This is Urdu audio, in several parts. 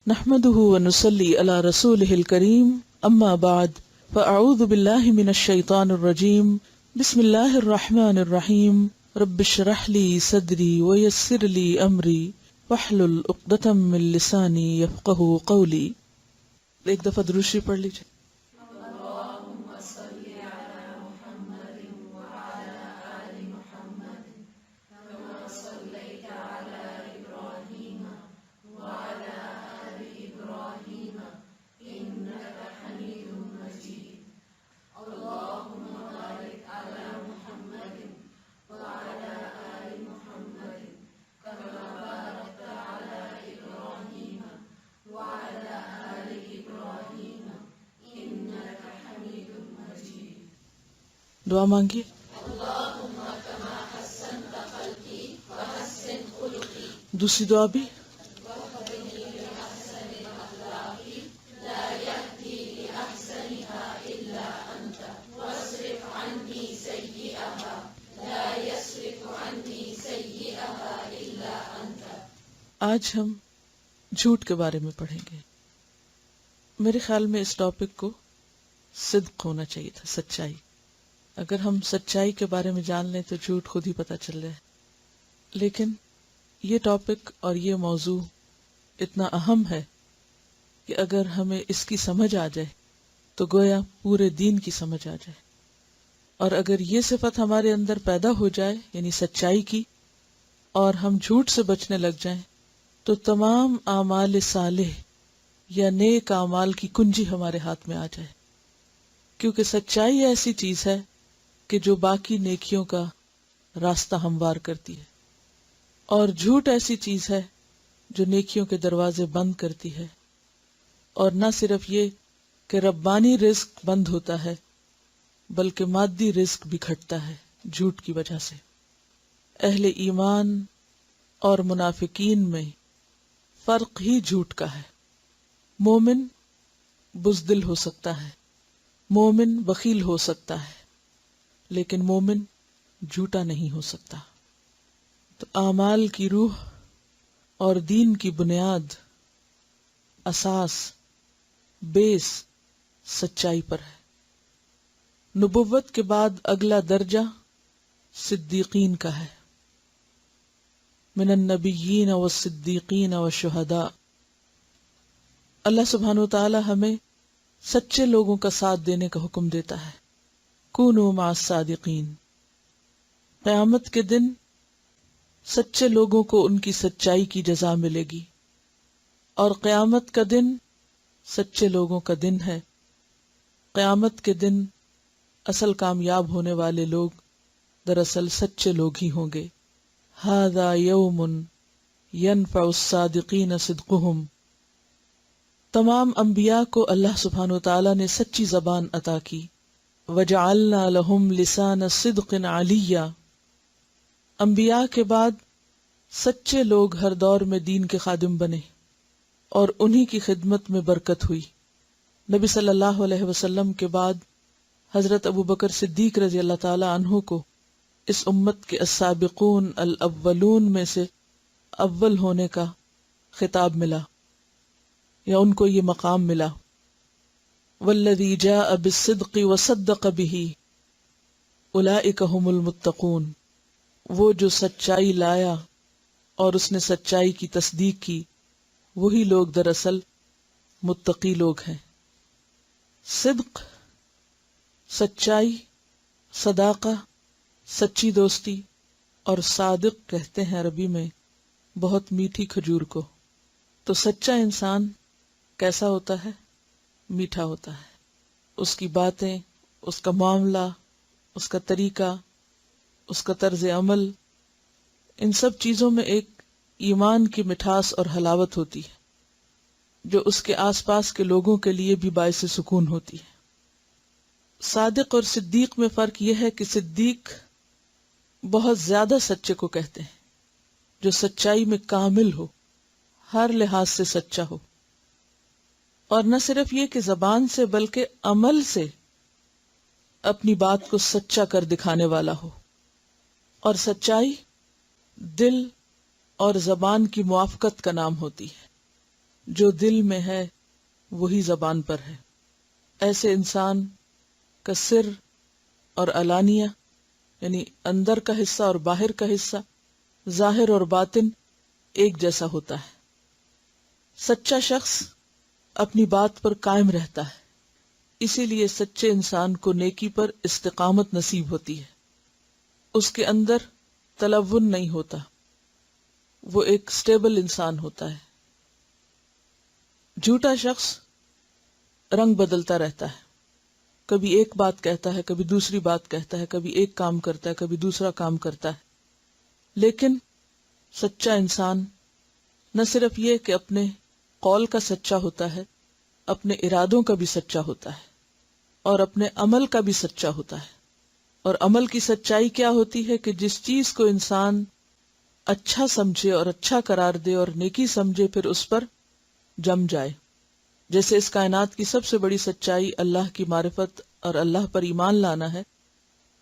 نحمده ونصلي على رسوله الكريم اما بعد فاعوذ بالله من الشيطان الرجيم بسم الله الرحمن الرحيم رب اشرح لي صدري ويسر لي امري واحلل عقدة من لساني يفقهوا قولي. ایک دفعہ درود شریف پڑھ لیجیے. دعا مانگیے. دوسری دعا بھی آج ہم جھوٹ کے بارے میں پڑھیں گے. میرے خیال میں اس ٹاپک کو صدق ہونا چاہیے تھا، سچائی. اگر ہم سچائی کے بارے میں جان لیں تو جھوٹ خود ہی پتہ چل جائے. لیکن یہ ٹاپک اور یہ موضوع اتنا اہم ہے کہ اگر ہمیں اس کی سمجھ آ جائے تو گویا پورے دین کی سمجھ آ جائے. اور اگر یہ صفت ہمارے اندر پیدا ہو جائے یعنی سچائی کی، اور ہم جھوٹ سے بچنے لگ جائیں تو تمام اعمال صالح یا نیک اعمال کی کنجی ہمارے ہاتھ میں آ جائے. کیونکہ سچائی ایسی چیز ہے کہ جو باقی نیکیوں کا راستہ ہموار کرتی ہے، اور جھوٹ ایسی چیز ہے جو نیکیوں کے دروازے بند کرتی ہے. اور نہ صرف یہ کہ ربانی رزق بند ہوتا ہے بلکہ مادی رزق بھی گھٹتا ہے جھوٹ کی وجہ سے. اہل ایمان اور منافقین میں فرق ہی جھوٹ کا ہے. مومن بزدل ہو سکتا ہے، مومن بخیل ہو سکتا ہے، لیکن مومن جھوٹا نہیں ہو سکتا. تو اعمال کی روح اور دین کی بنیاد، اساس، بیس سچائی پر ہے. نبوت کے بعد اگلا درجہ صدیقین کا ہے. من النبیین والصدیقین والشہداء. اللہ سبحانہ وتعالی ہمیں سچے لوگوں کا ساتھ دینے کا حکم دیتا ہے. کونوا مع الصادقین. قیامت کے دن سچے لوگوں کو ان کی سچائی کی جزا ملے گی، اور قیامت کا دن سچے لوگوں کا دن ہے. قیامت کے دن اصل کامیاب ہونے والے لوگ دراصل سچے لوگ ہی ہوں گے. ھذا یوم ینفع الصادقین صدقہم. تمام انبیاء کو اللہ سبحانہ وتعالی نے سچی زبان عطا کی. وجعلنا لہم لسان صدق علیا. انبیاء کے بعد سچے لوگ ہر دور میں دین کے خادم بنے اور انہی کی خدمت میں برکت ہوئی. نبی صلی اللہ علیہ وسلم کے بعد حضرت ابوبکر صدیق رضی اللہ تعالی عنہ کو اس امت کے السابقون الاولون میں سے اول ہونے کا خطاب ملا، یا ان کو یہ مقام ملا. والذی جاء بالصدق وصدق به اولئک هم المتقون. وہ جو سچائی لایا اور اس نے سچائی کی تصدیق کی، وہی لوگ دراصل متقی لوگ ہیں. صدق، سچائی، صداقہ، سچی دوستی، اور صادق کہتے ہیں عربی میں بہت میٹھی کھجور کو. تو سچا انسان کیسا ہوتا ہے؟ میٹھا ہوتا ہے. اس کی باتیں، اس کا معاملہ، اس کا طریقہ، اس کا طرز عمل، ان سب چیزوں میں ایک ایمان کی مٹھاس اور حلاوت ہوتی ہے جو اس کے آس پاس کے لوگوں کے لیے بھی باعث سکون ہوتی ہے. صادق اور صدیق میں فرق یہ ہے کہ صدیق بہت زیادہ سچے کو کہتے ہیں، جو سچائی میں کامل ہو، ہر لحاظ سے سچا ہو، اور نہ صرف یہ کہ زبان سے بلکہ عمل سے اپنی بات کو سچا کر دکھانے والا ہو. اور سچائی دل اور زبان کی موافقت کا نام ہوتی ہے. جو دل میں ہے وہی زبان پر ہے. ایسے انسان کا سر اور علانیہ یعنی اندر کا حصہ اور باہر کا حصہ، ظاہر اور باطن ایک جیسا ہوتا ہے. سچا شخص اپنی بات پر قائم رہتا ہے، اسی لیے سچے انسان کو نیکی پر استقامت نصیب ہوتی ہے. اس کے اندر تلون نہیں ہوتا، وہ ایک سٹیبل انسان ہوتا ہے. جھوٹا شخص رنگ بدلتا رہتا ہے، کبھی ایک بات کہتا ہے، کبھی دوسری بات کہتا ہے، کبھی ایک کام کرتا ہے، کبھی دوسرا کام کرتا ہے. لیکن سچا انسان نہ صرف یہ کہ اپنے قول کا سچا ہوتا ہے، اپنے ارادوں کا بھی سچا ہوتا ہے اور اپنے عمل کا بھی سچا ہوتا ہے. اور عمل کی سچائی کیا ہوتی ہے کہ جس چیز کو انسان اچھا سمجھے اور اچھا قرار دے اور نیکی سمجھے پھر اس پر جم جائے. جیسے اس کائنات کی سب سے بڑی سچائی اللہ کی معرفت اور اللہ پر ایمان لانا ہے،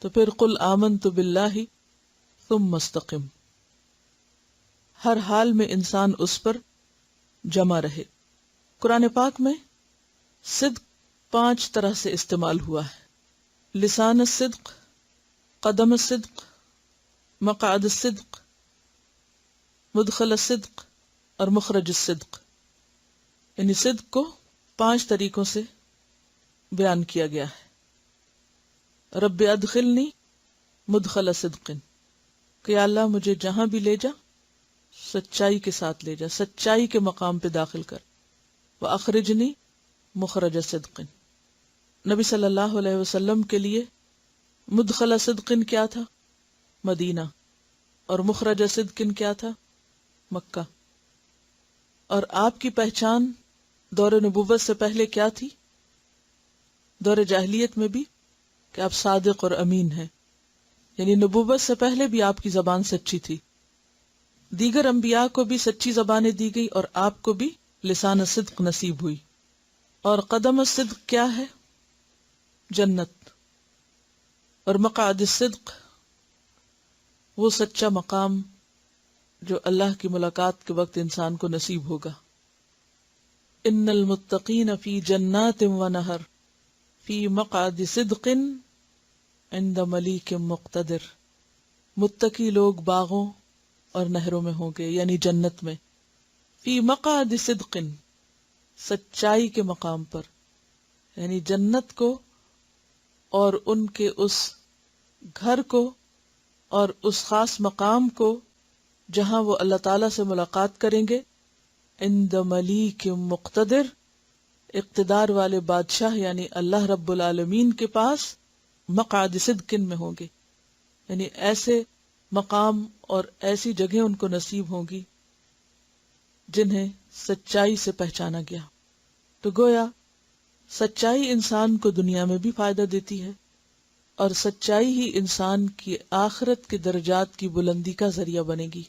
تو پھر قل آمنت باللہ ثم استقم، ہر حال میں انسان اس پر جمع رہے. قرآن پاک میں صدق 5 طرح سے استعمال ہوا ہے: لسان الصدق، قدم الصدق، مقعد الصدق، مدخل الصدق اور مخرج الصدق. یعنی صدق کو 5 طریقوں سے بیان کیا گیا ہے. رب ادخلنی مدخل صدق، کہ یا اللہ مجھے جہاں بھی لے جا سچائی کے ساتھ لے جا، سچائی کے مقام پہ داخل کر. وَأَخْرِجْنِي مخرج صدق. نبی صلی اللہ علیہ وسلم کے لیے مدخل صدق کیا تھا؟ مدینہ. اور مخرج صدق کیا تھا؟ مکہ. اور آپ کی پہچان دور نبوت سے پہلے کیا تھی؟ دور جاہلیت میں بھی کہ آپ صادق اور امین ہیں، یعنی نبوت سے پہلے بھی آپ کی زبان سچی تھی. دیگر انبیاء کو بھی سچی زبانیں دی گئی اور آپ کو بھی لسان صدق نصیب ہوئی. اور قدم صدق کیا ہے؟ جنت. اور مقعد صدق وہ سچا مقام جو اللہ کی ملاقات کے وقت انسان کو نصیب ہوگا. ان المتقین فی جنات و نہر فی مقعد صدق عند ملیک مقتدر. متقی لوگ باغوں اور نہروں میں ہوں گے، یعنی جنت میں. فی مقعد صدق، سچائی کے مقام پر، یعنی جنت کو اور ان کے اس گھر کو اور اس خاص مقام کو جہاں وہ اللہ تعالی سے ملاقات کریں گے. عند ملیک مقتدر، اقتدار والے بادشاہ یعنی اللہ رب العالمین کے پاس مقعد صدق میں ہوں گے، یعنی ایسے مقام اور ایسی جگہیں ان کو نصیب ہوں گی جنہیں سچائی سے پہچانا گیا. تو گویا سچائی انسان کو دنیا میں بھی فائدہ دیتی ہے اور سچائی ہی انسان کی آخرت کے درجات کی بلندی کا ذریعہ بنے گی.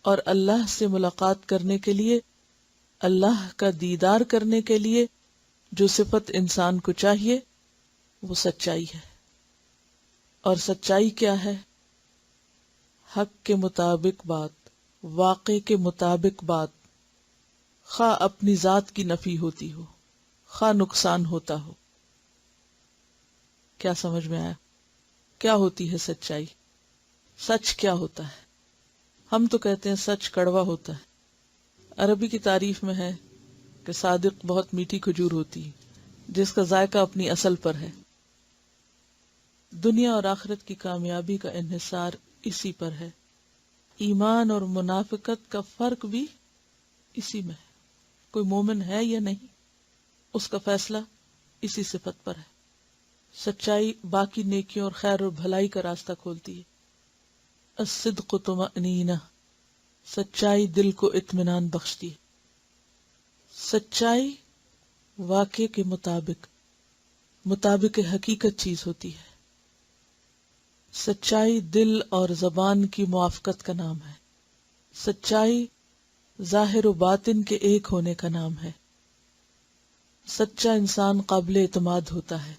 اور اللہ سے ملاقات کرنے کے لیے، اللہ کا دیدار کرنے کے لیے جو صفت انسان کو چاہیے وہ سچائی ہے. اور سچائی کیا ہے؟ حق کے مطابق بات، واقع کے مطابق بات، خواہ اپنی ذات کی نفی ہوتی ہو، خواہ نقصان ہوتا ہو. کیا سمجھ میں آیا؟ کیا ہوتی ہے سچائی؟ سچ کیا ہوتا ہے؟ ہم تو کہتے ہیں سچ کڑوا ہوتا ہے. عربی کی تعریف میں ہے کہ صادق بہت میٹھی کھجور ہوتی ہے جس کا ذائقہ اپنی اصل پر ہے. دنیا اور آخرت کی کامیابی کا انحصار اسی پر ہے. ایمان اور منافقت کا فرق بھی اسی میں ہے. کوئی مومن ہے یا نہیں، اس کا فیصلہ اسی صفت پر ہے. سچائی باقی نیکیوں اور خیر اور بھلائی کا راستہ کھولتی ہے. الصدق طمأنینہ، سچائی دل کو اطمینان بخشتی ہے. سچائی واقع کے مطابق حقیقت چیز ہوتی ہے. سچائی دل اور زبان کی موافقت کا نام ہے. سچائی ظاہر و باطن کے ایک ہونے کا نام ہے. سچا انسان قابل اعتماد ہوتا ہے،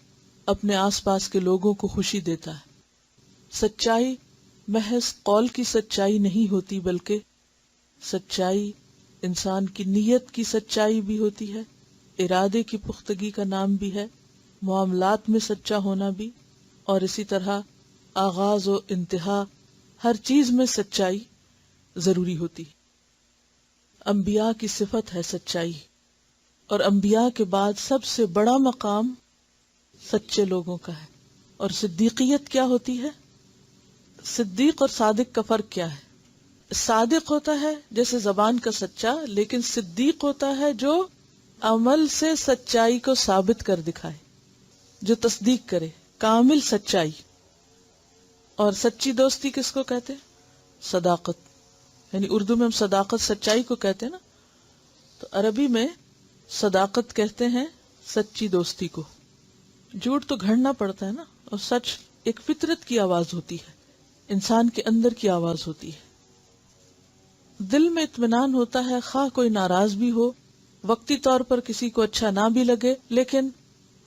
اپنے آس پاس کے لوگوں کو خوشی دیتا ہے. سچائی محض قول کی سچائی نہیں ہوتی، بلکہ سچائی انسان کی نیت کی سچائی بھی ہوتی ہے، ارادے کی پختگی کا نام بھی ہے، معاملات میں سچا ہونا بھی، اور اسی طرح آغاز و انتہا ہر چیز میں سچائی ضروری ہوتی ہے۔ انبیاء کی صفت ہے سچائی، اور انبیاء کے بعد سب سے بڑا مقام سچے لوگوں کا ہے۔ اور صدیقیت کیا ہوتی ہے؟ صدیق اور صادق کا فرق کیا ہے؟ صادق ہوتا ہے جیسے زبان کا سچا، لیکن صدیق ہوتا ہے جو عمل سے سچائی کو ثابت کر دکھائے، جو تصدیق کرے، کامل سچائی۔ اور سچی دوستی کس کو کہتے ہیں؟ صداقت، یعنی اردو میں ہم صداقت سچائی کو کہتے ہیں نا، تو عربی میں صداقت کہتے ہیں سچی دوستی کو۔ جھوٹ تو گھڑنا پڑتا ہے نا، اور سچ ایک فطرت کی آواز ہوتی ہے، انسان کے اندر کی آواز ہوتی ہے۔ دل میں اطمینان ہوتا ہے، خواہ کوئی ناراض بھی ہو، وقتی طور پر کسی کو اچھا نہ بھی لگے، لیکن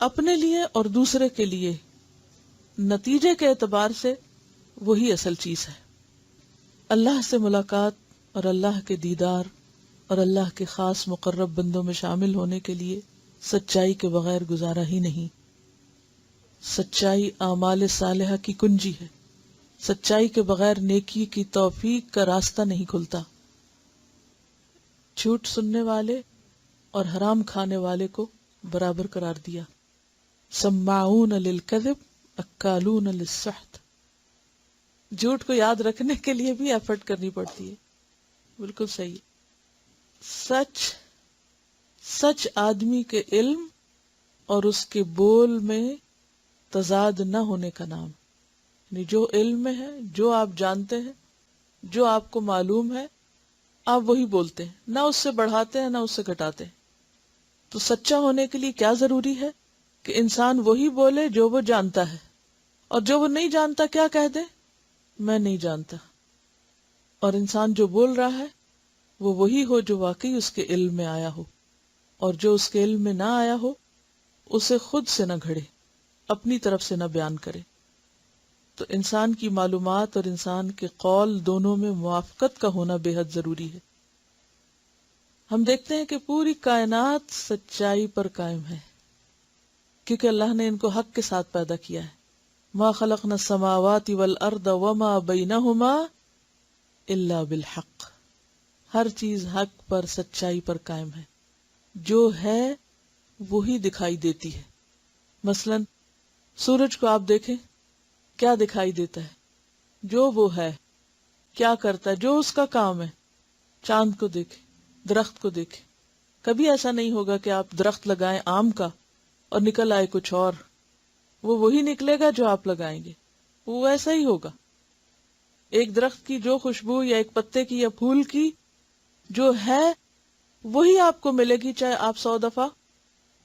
اپنے لیے اور دوسرے کے لیے نتیجے کے اعتبار سے وہی اصل چیز ہے۔ اللہ سے ملاقات اور اللہ کے دیدار اور اللہ کے خاص مقرب بندوں میں شامل ہونے کے لیے سچائی کے بغیر گزارا ہی نہیں۔ سچائی اعمال صالحہ کی کنجی ہے، سچائی کے بغیر نیکی کی توفیق کا راستہ نہیں کھلتا۔ جھوٹ سننے والے اور حرام کھانے والے کو برابر قرار دیا۔ سماعون للکذب اکالون للسحت۔ جھوٹ کو یاد رکھنے کے لیے بھی ایفرٹ کرنی پڑتی ہے، بالکل صحیح۔ سچ آدمی کے علم اور اس کے بول میں تضاد نہ ہونے کا نام، یعنی جو علم میں ہے، جو آپ جانتے ہیں، جو آپ کو معلوم ہے، آپ وہی بولتے ہیں، نہ اس سے بڑھاتے ہیں نہ اس سے گھٹاتے ہیں۔ تو سچا ہونے کے لیے کیا ضروری ہے کہ انسان وہی بولے جو وہ جانتا ہے، اور جو وہ نہیں جانتا کیا کہہ دے؟ میں نہیں جانتا۔ اور انسان جو بول رہا ہے وہ وہی ہو جو واقعی اس کے علم میں آیا ہو، اور جو اس کے علم میں نہ آیا ہو اسے خود سے نہ گھڑے، اپنی طرف سے نہ بیان کرے۔ تو انسان کی معلومات اور انسان کے قول دونوں میں موافقت کا ہونا بے حد ضروری ہے۔ ہم دیکھتے ہیں کہ پوری کائنات سچائی پر قائم ہے، کیونکہ اللہ نے ان کو حق کے ساتھ پیدا کیا ہے۔ ما خلقنا السماوات والارض وما بینہما الا بالحق۔ ہر چیز حق پر، سچائی پر قائم ہے، جو ہے وہی دکھائی دیتی ہے۔ مثلا سورج کو آپ دیکھیں، کیا دکھائی دیتا ہے؟ جو وہ ہے، کیا کرتا ہے، جو اس کا کام ہے۔ چاند کو دیکھیں، درخت کو دیکھیں، کبھی ایسا نہیں ہوگا کہ آپ درخت لگائیں آم کا اور نکل آئے کچھ اور، وہ وہی نکلے گا جو آپ لگائیں گے، وہ ایسا ہی ہوگا۔ ایک درخت کی جو خوشبو یا ایک پتے کی یا پھول کی جو ہے وہی آپ کو ملے گی، چاہے آپ 100 دفعہ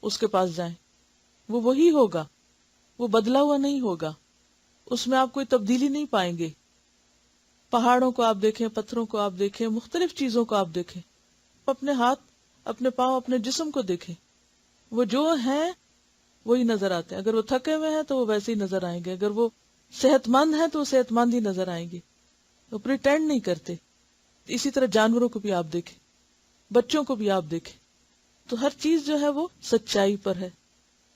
اس کے پاس جائیں، وہ وہی ہوگا، وہ بدلا ہوا نہیں ہوگا، اس میں آپ کوئی تبدیلی نہیں پائیں گے۔ پہاڑوں کو آپ دیکھیں، پتھروں کو آپ دیکھیں، مختلف چیزوں کو آپ دیکھیں، اپنے ہاتھ، اپنے پاؤں، اپنے جسم کو دیکھیں، وہ جو ہیں وہی نظر آتے ہیں۔ اگر وہ تھکے ہوئے ہیں تو وہ ویسے ہی نظر آئیں گے، اگر وہ صحت مند ہیں تو وہ صحت مند ہی نظر آئیں گے، وہ پریٹینڈ نہیں کرتے۔ اسی طرح جانوروں کو بھی آپ دیکھیں، بچوں کو بھی آپ دیکھیں، تو ہر چیز جو ہے وہ سچائی پر ہے،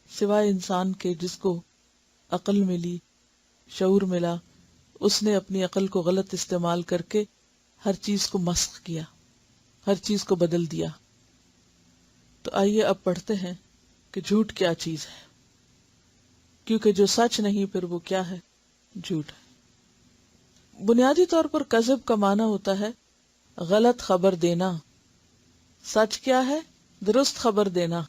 سوائے انسان کے جس کو عقل ملی، شعور ملا، اس نے اپنی عقل کو غلط استعمال کر کے ہر چیز کو مسخ کیا، ہر چیز کو بدل دیا۔ تو آئیے اب پڑھتے ہیں کہ جھوٹ کیا چیز ہے، کیونکہ جو سچ نہیں پھر وہ کیا ہے؟ جھوٹ ہے۔ بنیادی طور پر کذب کا معنی ہوتا ہے غلط خبر دینا۔ سچ کیا ہے؟ درست خبر دینا،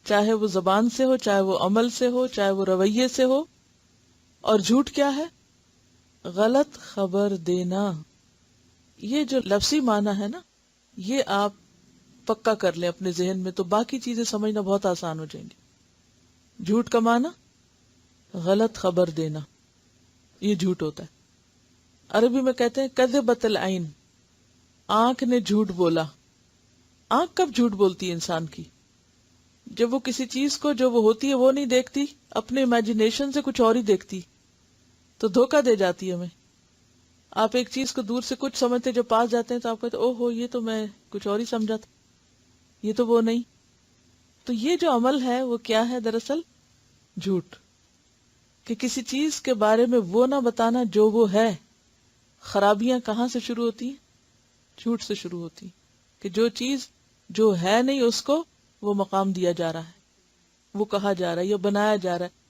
چاہے وہ زبان سے ہو، چاہے وہ عمل سے ہو، چاہے وہ رویے سے ہو۔ اور جھوٹ کیا ہے؟ غلط خبر دینا۔ یہ جو لفظی معنی ہے نا، یہ آپ پکا کر لیں اپنے ذہن میں، تو باقی چیزیں سمجھنا بہت آسان ہو جائیں گی۔ جھوٹ کا معنی غلط خبر دینا، یہ جھوٹ ہوتا ہے۔ عربی میں کہتے ہیں کذبت العین، آنکھ نے جھوٹ بولا۔ آنکھ کب جھوٹ بولتی ہے انسان کی؟ جب وہ کسی چیز کو جو وہ ہوتی ہے وہ نہیں دیکھتی، اپنے امیجنیشن سے کچھ اور ہی دیکھتی، تو دھوکہ دے جاتی ہے ہمیں۔ آپ ایک چیز کو دور سے کچھ سمجھتے، جب پاس جاتے ہیں تو آپ کہتے او ہو یہ تو میں کچھ اور ہی سمجھا تھا، یہ تو وہ نہیں. تو یہ جو عمل ہے وہ کیا ہے؟ دراصل جھوٹ. کہ کسی چیز کے بارے میں وہ نہ بتانا جو وہ ہے. خرابیاں کہاں سے شروع ہوتی ہیں؟ جھوٹ سے شروع ہوتی ہیں. کہ جو چیز جو ہے نہیں اس کو وہ مقام دیا جا رہا ہے، وہ کہا جا رہا ہے یا بنایا جا رہا ہے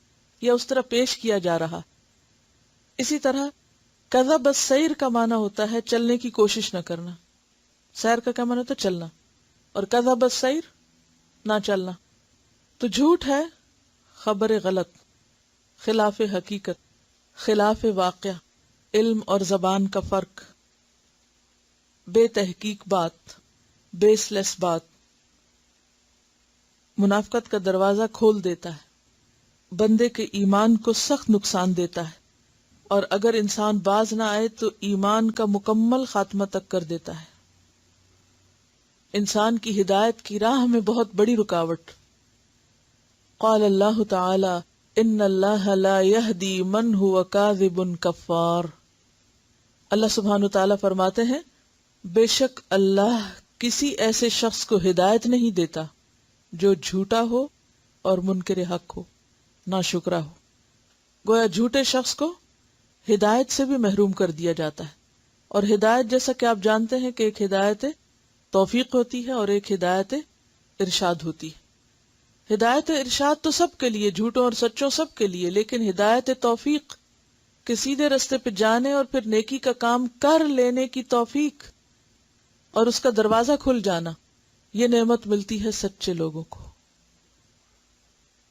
یا اس طرح پیش کیا جا رہا. اسی طرح کذب السیر کا معنی ہوتا ہے چلنے کی کوشش نہ کرنا. سیر کا کیا معنی ہوتا ہے؟ چلنا. اور کذب السیر نہ چلنا. تو جھوٹ ہے خبر غلط، خلاف حقیقت، خلاف واقع، علم اور زبان کا فرق، بے تحقیق بات، بیس لیس بات. منافقت کا دروازہ کھول دیتا ہے، بندے کے ایمان کو سخت نقصان دیتا ہے، اور اگر انسان باز نہ آئے تو ایمان کا مکمل خاتمہ تک کر دیتا ہے. انسان کی ہدایت کی راہ میں بہت بڑی رکاوٹ. قال اللہ تعالی ان اللہ لا یہدی من هو کاذب کفار. اللہ سبحانہ تعالیٰ فرماتے ہیں بے شک اللہ کسی ایسے شخص کو ہدایت نہیں دیتا جو جھوٹا ہو اور منکر حق ہو، ناشکرا ہو. گویا جھوٹے شخص کو ہدایت سے بھی محروم کر دیا جاتا ہے. اور ہدایت جیسا کہ آپ جانتے ہیں کہ ایک ہدایت توفیق ہوتی ہے اور ایک ہدایت ارشاد ہوتی ہے. ہدایت ارشاد تو سب کے لیے، جھوٹوں اور سچوں سب کے لیے، لیکن ہدایت توفیق کہ سیدھے رستے پہ جانے اور پھر نیکی کا کام کر لینے کی توفیق اور اس کا دروازہ کھل جانا، یہ نعمت ملتی ہے سچے لوگوں کو.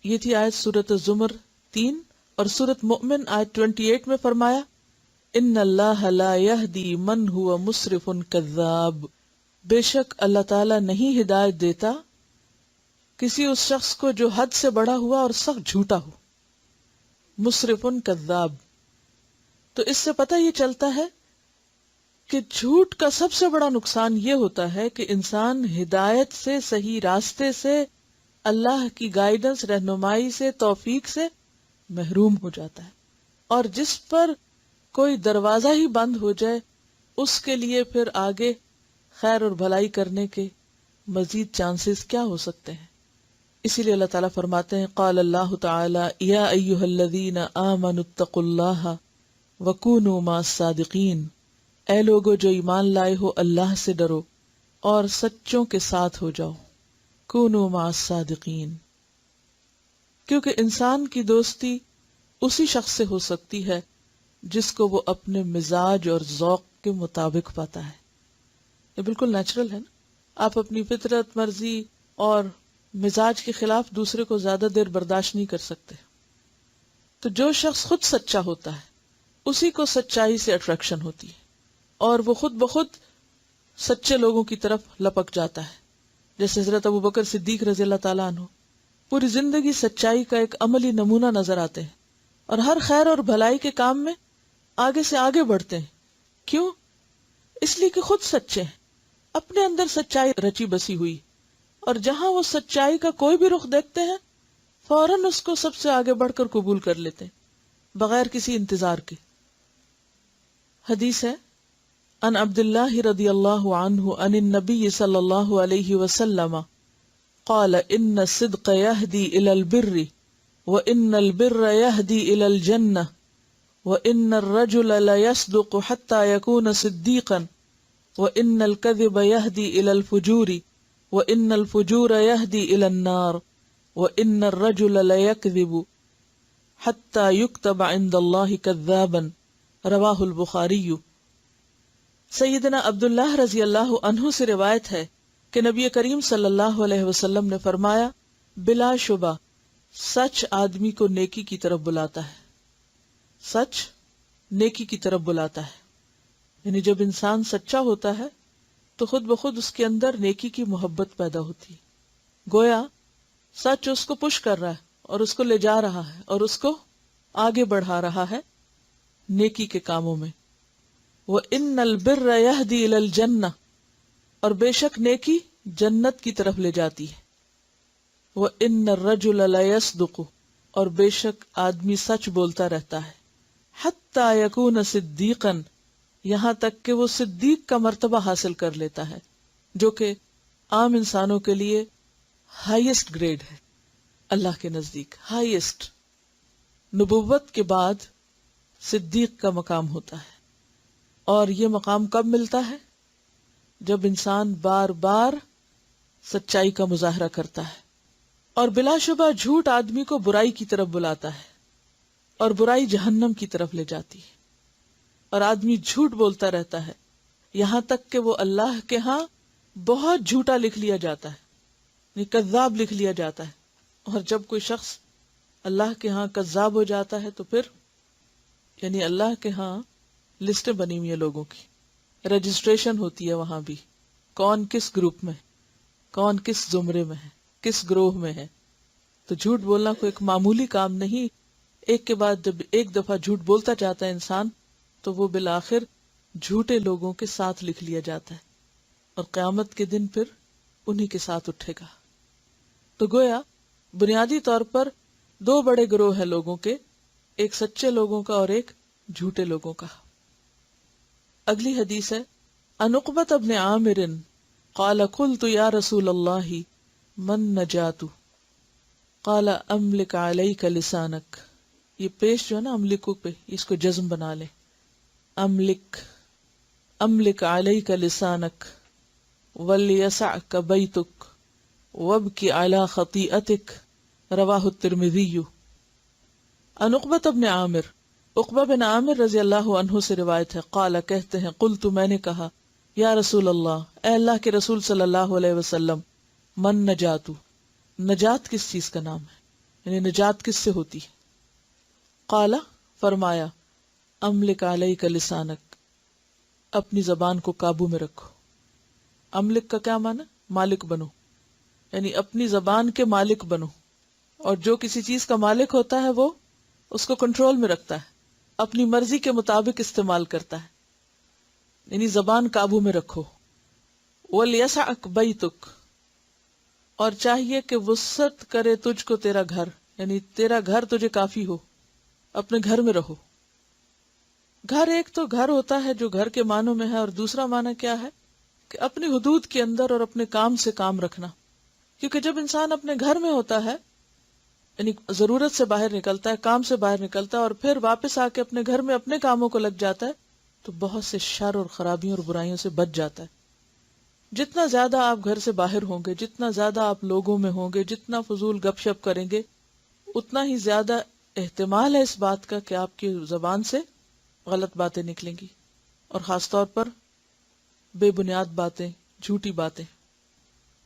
یہ تھی آیت سورۃ الزمر 3. اور سورۃ مؤمن آیت 28 میں فرمایا ان اللہ لا یہدی من هو مسرف کذاب. بے شک اللہ تعالیٰ نہیں ہدایت دیتا کسی اس شخص کو جو حد سے بڑا ہوا اور سخت جھوٹا ہو. مسرف کذاب. تو اس سے پتہ یہ چلتا ہے کہ جھوٹ کا سب سے بڑا نقصان یہ ہوتا ہے کہ انسان ہدایت سے، صحیح راستے سے، اللہ کی گائیڈنس، رہنمائی سے، توفیق سے محروم ہو جاتا ہے. اور جس پر کوئی دروازہ ہی بند ہو جائے اس کے لیے پھر آگے خیر اور بھلائی کرنے کے مزید چانسز کیا ہو سکتے ہیں. اسی لیے اللہ تعالیٰ فرماتے ہیں قال اللہ تعالی یا ایھا الذین آمنوا اتقوا اللہ وکونوا مع الصادقین. اے لوگو جو ایمان لائے ہو اللہ سے ڈرو اور سچوں کے ساتھ ہو جاؤ. کونوا مع الصادقین. کیونکہ انسان کی دوستی اسی شخص سے ہو سکتی ہے جس کو وہ اپنے مزاج اور ذوق کے مطابق پاتا ہے. یہ بالکل نیچرل ہے نا. آپ اپنی فطرت، مرضی اور مزاج کے خلاف دوسرے کو زیادہ دیر برداشت نہیں کر سکتے. تو جو شخص خود سچا ہوتا ہے اسی کو سچائی سے اٹریکشن ہوتی ہے اور وہ خود بخود سچے لوگوں کی طرف لپک جاتا ہے. جیسے حضرت ابوبکر صدیق رضی اللہ تعالیٰ عنہ پوری زندگی سچائی کا ایک عملی نمونہ نظر آتے ہیں اور ہر خیر اور بھلائی کے کام میں آگے سے آگے بڑھتے ہیں. کیوں؟ اس لیے کہ خود سچے ہیں، اپنے اندر سچائی رچی بسی ہوئی، اور جہاں وہ سچائی کا کوئی بھی رخ دیکھتے ہیں فوراً اس کو سب سے آگے بڑھ کر قبول کر لیتے ہیں بغیر کسی انتظار کے. حدیث ہے ان عبد اللہ رضی اللہ عنہ عن النبی صلی اللہ علیہ وسلم قال ان الصدق يهدي الى البر وان البر يهدي الى الجنة وان الرجل ليصدق حتى يكون صديقا وان الكذب يهدي الى الفجور وان الفجور يهدي الى النار وان الرجل ليكذب حتى يكتب عند الله كذابا. رواہ البخاری. سیدنا عبداللہ رضی اللہ عنہ سے روایت ہے کہ نبی کریم صلی اللہ علیہ وسلم نے فرمایا بلا شبہ سچ آدمی کو نیکی کی طرف بلاتا ہے. سچ نیکی کی طرف بلاتا ہے. یعنی جب انسان سچا ہوتا ہے تو خود بخود اس کے اندر نیکی کی محبت پیدا ہوتی. گویا سچ اس کو پش کر رہا ہے اور اس کو لے جا رہا ہے اور اس کو آگے بڑھا رہا ہے نیکی کے کاموں میں. وَإِنَّ الْبِرَّ يَهْدِي إِلَى الْجَنَّةِ. اور بے شک نیکی جنت کی طرف لے جاتی ہے. وَإِنَّ الرَّجُلَ لَيَصْدُقُ. اور بے شک آدمی سچ بولتا رہتا ہے. حَتَّى يَكُونَ صِدِّيقًا. یہاں تک کہ وہ صدیق کا مرتبہ حاصل کر لیتا ہے، جو کہ عام انسانوں کے لیے ہائیسٹ گریڈ ہے اللہ کے نزدیک، ہائیسٹ۔ نبوت کے بعد صدیق کا مقام ہوتا ہے، اور یہ مقام کب ملتا ہے؟ جب انسان بار بار سچائی کا مظاہرہ کرتا ہے، اور بلا شبہ جھوٹ آدمی کو برائی کی طرف بلاتا ہے، اور برائی جہنم کی طرف لے جاتی ہے، اور آدمی جھوٹ بولتا رہتا ہے یہاں تک کہ وہ اللہ کے ہاں بہت جھوٹا لکھ لیا جاتا ہے، یعنی کذاب لکھ لیا جاتا ہے۔ اور جب کوئی شخص اللہ کے ہاں کذاب ہو جاتا ہے تو پھر یعنی اللہ کے ہاں لسٹیں بنی ہوئی ہیں لوگوں کی، رجسٹریشن ہوتی ہے وہاں بھی، کون کس گروپ میں، کون کس زمرے میں ہے، کس گروہ میں ہے۔ تو جھوٹ بولنا کوئی ایک معمولی کام نہیں، ایک کے بعد جب ایک دفعہ جھوٹ بولتا جاتا ہے انسان تو وہ بالآخر جھوٹے لوگوں کے ساتھ لکھ لیا جاتا ہے، اور قیامت کے دن پھر انہی کے ساتھ اٹھے گا۔ تو گویا بنیادی طور پر دو بڑے گروہ ہیں لوگوں کے، ایک سچے لوگوں کا اور ایک جھوٹے لوگوں کا۔ اگلی حدیث ہے، عن عقبۃ بن عامر قال قلت یا رسول اللہ من نجات قال املک علیک لسانک۔ یہ پیش جو ہے نا املکو پہ، اس کو جزم بنا لے، املک علیک لسانک ولیسعک بیتک وابکی علی خطیئتک، رواہ الترمذی۔ عن عقبۃ بن عامر، عقبہ بن عامر رضی اللہ عنہ سے روایت ہے، قال کہتے ہیں، قلت میں نے کہا، یا رسول اللہ، اے اللہ کے رسول صلی اللہ علیہ وسلم، من نجات، نجات کس چیز کا نام ہے، یعنی نجات کس سے ہوتی ہے؟ قال فرمایا، املک علیک لسانک، اپنی زبان کو قابو میں رکھو۔ املک کا کیا معنی؟ مالک بنو، یعنی اپنی زبان کے مالک بنو، اور جو کسی چیز کا مالک ہوتا ہے وہ اس کو کنٹرول میں رکھتا ہے، اپنی مرضی کے مطابق استعمال کرتا ہے، یعنی زبان قابو میں رکھو۔ وَلْيَسَعْكَ بَيْتُكَ، اور چاہیے کہ وسعت کرے تجھ کو تیرا گھر، یعنی تیرا گھر تجھے کافی ہو، اپنے گھر میں رہو۔ گھر ایک تو گھر ہوتا ہے جو گھر کے معنوں میں ہے، اور دوسرا معنی کیا ہے کہ اپنی حدود کے اندر اور اپنے کام سے کام رکھنا، کیونکہ جب انسان اپنے گھر میں ہوتا ہے، یعنی ضرورت سے باہر نکلتا ہے، کام سے باہر نکلتا ہے، اور پھر واپس آ کے اپنے گھر میں اپنے کاموں کو لگ جاتا ہے، تو بہت سے شر اور خرابیوں اور برائیوں سے بچ جاتا ہے۔ جتنا زیادہ آپ گھر سے باہر ہوں گے، جتنا زیادہ آپ لوگوں میں ہوں گے، جتنا فضول گپ شپ کریں گے، اتنا ہی زیادہ احتمال ہے اس بات کا کہ آپ کی زبان سے غلط باتیں نکلیں گی، اور خاص طور پر بے بنیاد باتیں، جھوٹی باتیں۔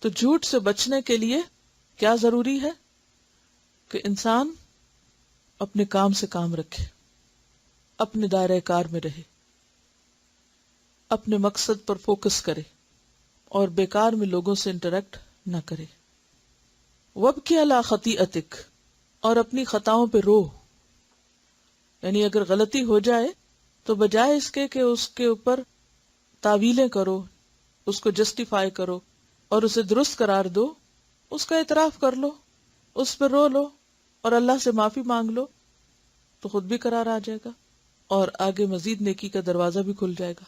تو جھوٹ سے بچنے کے لیے کیا ضروری ہے کہ انسان اپنے کام سے کام رکھے، اپنے دائرہ کار میں رہے، اپنے مقصد پر فوکس کرے، اور بیکار میں لوگوں سے انٹریکٹ نہ کرے۔ وَابْكِ عَلَىٰ خَطِیئَتِکَ، اور اپنی خطاؤں پہ رو، یعنی اگر غلطی ہو جائے تو بجائے اس کے کہ اس کے اوپر تعویلیں کرو، اس کو جسٹیفائی کرو اور اسے درست قرار دو، اس کا اعتراف کر لو، اس پہ رو لو اور اللہ سے معافی مانگ لو، تو خود بھی قرار آ جائے گا اور آگے مزید نیکی کا دروازہ بھی کھل جائے گا۔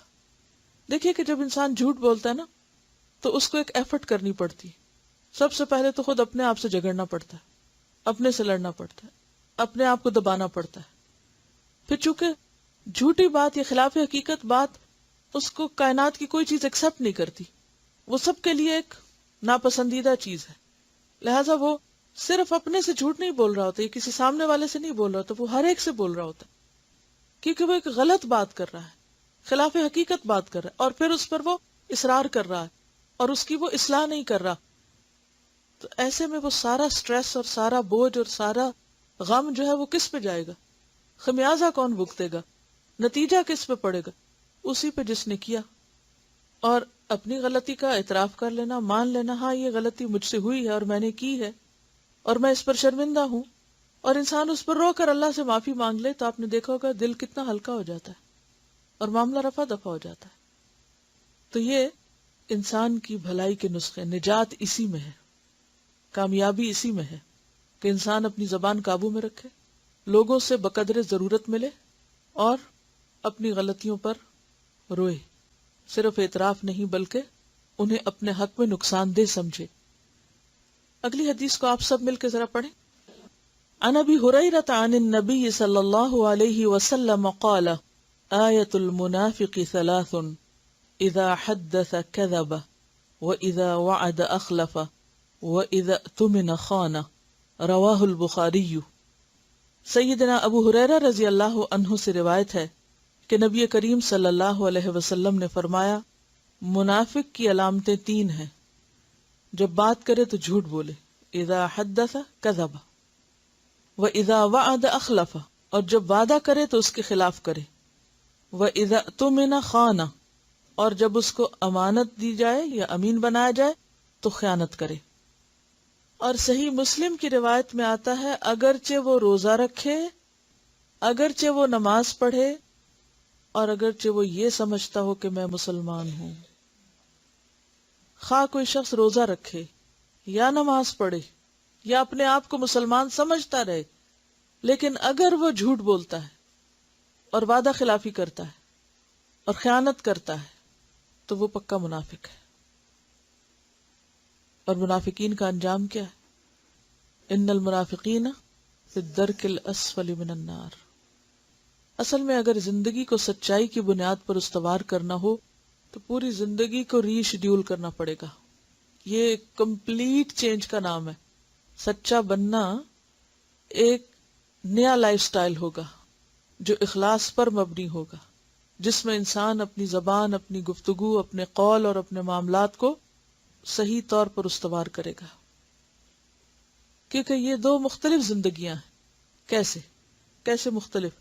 دیکھیے کہ جب انسان جھوٹ بولتا ہے نا تو اس کو ایک ایفرٹ کرنی پڑتی، سب سے پہلے تو خود اپنے آپ سے جھگڑنا پڑتا ہے، اپنے سے لڑنا پڑتا ہے، اپنے آپ کو دبانا پڑتا ہے۔ پھر چونکہ جھوٹی بات یا خلاف حقیقت بات اس کو کائنات کی کوئی چیز ایکسپٹ نہیں کرتی، وہ سب کے لیے ایک ناپسندیدہ چیز ہے، لہٰذا وہ صرف اپنے سے جھوٹ نہیں بول رہا ہوتا، یہ کسی سامنے والے سے نہیں بول رہا ہوتا، وہ ہر ایک سے بول رہا ہوتا، کیونکہ وہ ایک غلط بات کر رہا ہے، خلاف حقیقت بات کر رہا ہے، اور پھر اس پر وہ اصرار کر رہا ہے اور اس کی وہ اصلاح نہیں کر رہا۔ تو ایسے میں وہ سارا سٹریس اور سارا بوجھ اور سارا غم جو ہے وہ کس پہ جائے گا؟ خمیازہ کون بھگتے گا؟ نتیجہ کس پہ پڑے گا؟ اسی پہ جس نے کیا۔ اور اپنی غلطی کا اعتراف کر لینا، مان لینا، ہاں یہ غلطی مجھ سے ہوئی ہے اور میں نے کی ہے اور میں اس پر شرمندہ ہوں، اور انسان اس پر رو کر اللہ سے معافی مانگ لے، تو آپ نے دیکھا ہوگا دل کتنا ہلکا ہو جاتا ہے اور معاملہ رفع دفع ہو جاتا ہے۔ تو یہ انسان کی بھلائی کے نسخے، نجات اسی میں ہے، کامیابی اسی میں ہے کہ انسان اپنی زبان قابو میں رکھے، لوگوں سے بقدر ضرورت ملے، اور اپنی غلطیوں پر روئے، صرف اعتراف نہیں بلکہ انہیں اپنے حق میں نقصان دہ سمجھے۔ اگلی حدیث کو آپ سب مل کے ذرا پڑھیں۔ عن ابی ہریرہ عن النبی صلی اللہ علیہ وسلم قال آیۃ المنافق ثلاث اذا حدث کذب واذا وعد اخلف واذا اؤتمن خان، رواہ البخاری۔ سیدنا ابو ہریرہ رضی اللہ عنہ سے روایت ہے کہ نبی کریم صلی اللہ علیہ وسلم نے فرمایا، منافق کی علامتیں تین ہیں، جب بات کرے تو جھوٹ بولے، اذا حدث کذب، واذا وعد اخلف، اور جب وعدہ کرے تو اس کے خلاف کرے، واذا اؤتمن خان، اور جب اس کو امانت دی جائے یا امین بنایا جائے تو خیانت کرے۔ اور صحیح مسلم کی روایت میں آتا ہے، اگرچہ وہ روزہ رکھے، اگرچہ وہ نماز پڑھے، اور اگرچہ وہ یہ سمجھتا ہو کہ میں مسلمان ہوں۔ خواہ کوئی شخص روزہ رکھے یا نماز پڑھے یا اپنے آپ کو مسلمان سمجھتا رہے، لیکن اگر وہ جھوٹ بولتا ہے اور وعدہ خلافی کرتا ہے اور خیانت کرتا ہے تو وہ پکا منافق ہے۔ اور منافقین کا انجام کیا ہے؟ ان المنافقین فی الدرک الاسفل من النار۔ اصل میں اگر زندگی کو سچائی کی بنیاد پر استوار کرنا ہو تو پوری زندگی کو ری شیڈیول کرنا پڑے گا۔ یہ کمپلیٹ چینج کا نام ہے۔ سچا بننا ایک نیا لائف سٹائل ہوگا جو اخلاص پر مبنی ہوگا، جس میں انسان اپنی زبان، اپنی گفتگو، اپنے قول اور اپنے معاملات کو صحیح طور پر استوار کرے گا، کیونکہ یہ دو مختلف زندگیاں ہیں۔ کیسے مختلف؟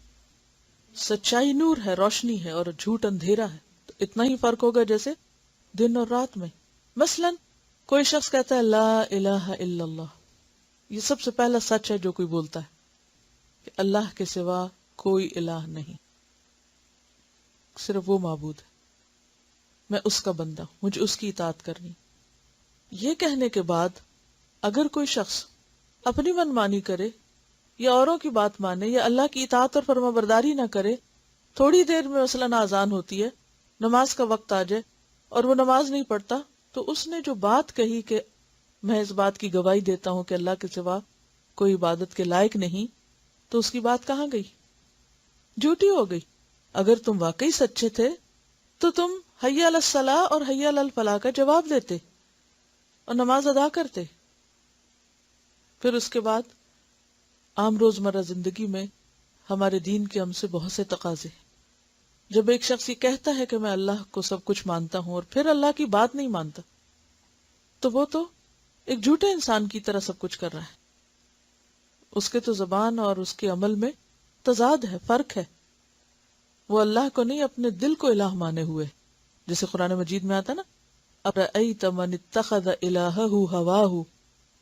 سچائی نور ہے، روشنی ہے، اور جھوٹ اندھیرا ہے، تو اتنا ہی فرق ہوگا جیسے دن اور رات میں۔ مثلا کوئی شخص کہتا ہے لا الہ الا اللہ، یہ سب سے پہلا سچ ہے جو کوئی بولتا ہے کہ اللہ کے سوا کوئی الہ نہیں، صرف وہ معبود ہے، میں اس کا بندہ ہوں، مجھے اس کی اطاعت کرنی۔ یہ کہنے کے بعد اگر کوئی شخص اپنی منمانی کرے یا اوروں کی بات مانے یا اللہ کی اطاعت اور فرما برداری نہ کرے، تھوڑی دیر میں مثلاً اذان ہوتی ہے، نماز کا وقت آ جائے اور وہ نماز نہیں پڑھتا، تو اس نے جو بات کہی کہ میں اس بات کی گواہی دیتا ہوں کہ اللہ کے سوا کوئی عبادت کے لائق نہیں، تو اس کی بات کہاں گئی؟ جھوٹی ہو گئی۔ اگر تم واقعی سچے تھے تو تم حی علی الصلاح اور حی علی الفلاح کا جواب دیتے اور نماز ادا کرتے۔ پھر اس کے بعد عام روزمرہ زندگی میں ہمارے دین کے ہم سے بہت سے تقاضے۔ جب ایک شخص یہ کہتا ہے کہ میں اللہ کو سب کچھ مانتا ہوں اور پھر اللہ کی بات نہیں مانتا، تو وہ تو ایک جھوٹے انسان کی طرح سب کچھ کر رہا ہے۔ اس کے تو زبان اور اس کے عمل میں تضاد ہے، فرق ہے۔ وہ اللہ کو نہیں، اپنے دل کو الہ مانے ہوئے، جیسے قرآن مجید میں آتا نا، اَرَأَيْتَ مَنِ اتَّخَذَ إِلَٰهَهُ هَوَاهُ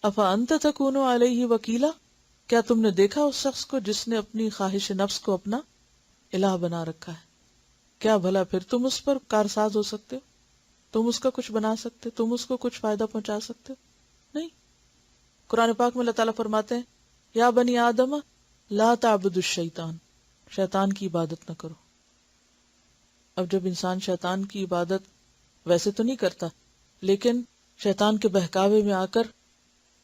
أَفَأَنْتَ تَكُونُ عَلَيْهِ وَكِيلًا، کیا تم نے دیکھا اس شخص کو جس نے اپنی خواہش نفس کو اپنا الہ بنا رکھا ہے؟ کیا بھلا پھر تم اس پر کارساز ہو سکتے ہو؟ تم اس کا کچھ بنا سکتے؟ تم اس کو کچھ فائدہ پہنچا سکتے ہو؟ نہیں۔ قرآن پاک میں اللہ تعالیٰ فرماتے ہیں، یا بنی آدم لا تعبدوا الشیطان، شیطان کی عبادت نہ کرو۔ اب جب انسان شیطان کی عبادت ویسے تو نہیں کرتا، لیکن شیطان کے بہکاوے میں آ کر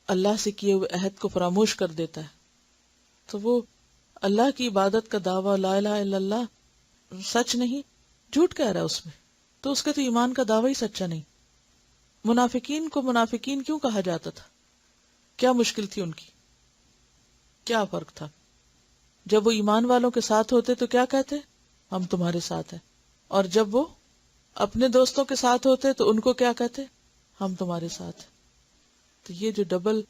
اللہ سے کیے ہوئے عہد کو فراموش کر دیتا ہے، تو وہ اللہ کی عبادت کا دعویٰ لا الہ الا اللہ سچ نہیں، جھوٹ کہہ رہا ہے اس میں، تو اس کے تو ایمان کا دعویٰ ہی سچا نہیں۔ منافقین کو منافقین کیوں کہا جاتا تھا؟ کیا مشکل تھی ان کی؟ کیا فرق تھا؟ جب وہ ایمان والوں کے ساتھ ہوتے تو کیا کہتے؟ ہم تمہارے ساتھ ہیں، اور جب وہ اپنے دوستوں کے ساتھ ہوتے تو ان کو کیا کہتے؟ ہم تمہارے ساتھ ہیں۔ تو یہ جو ڈبل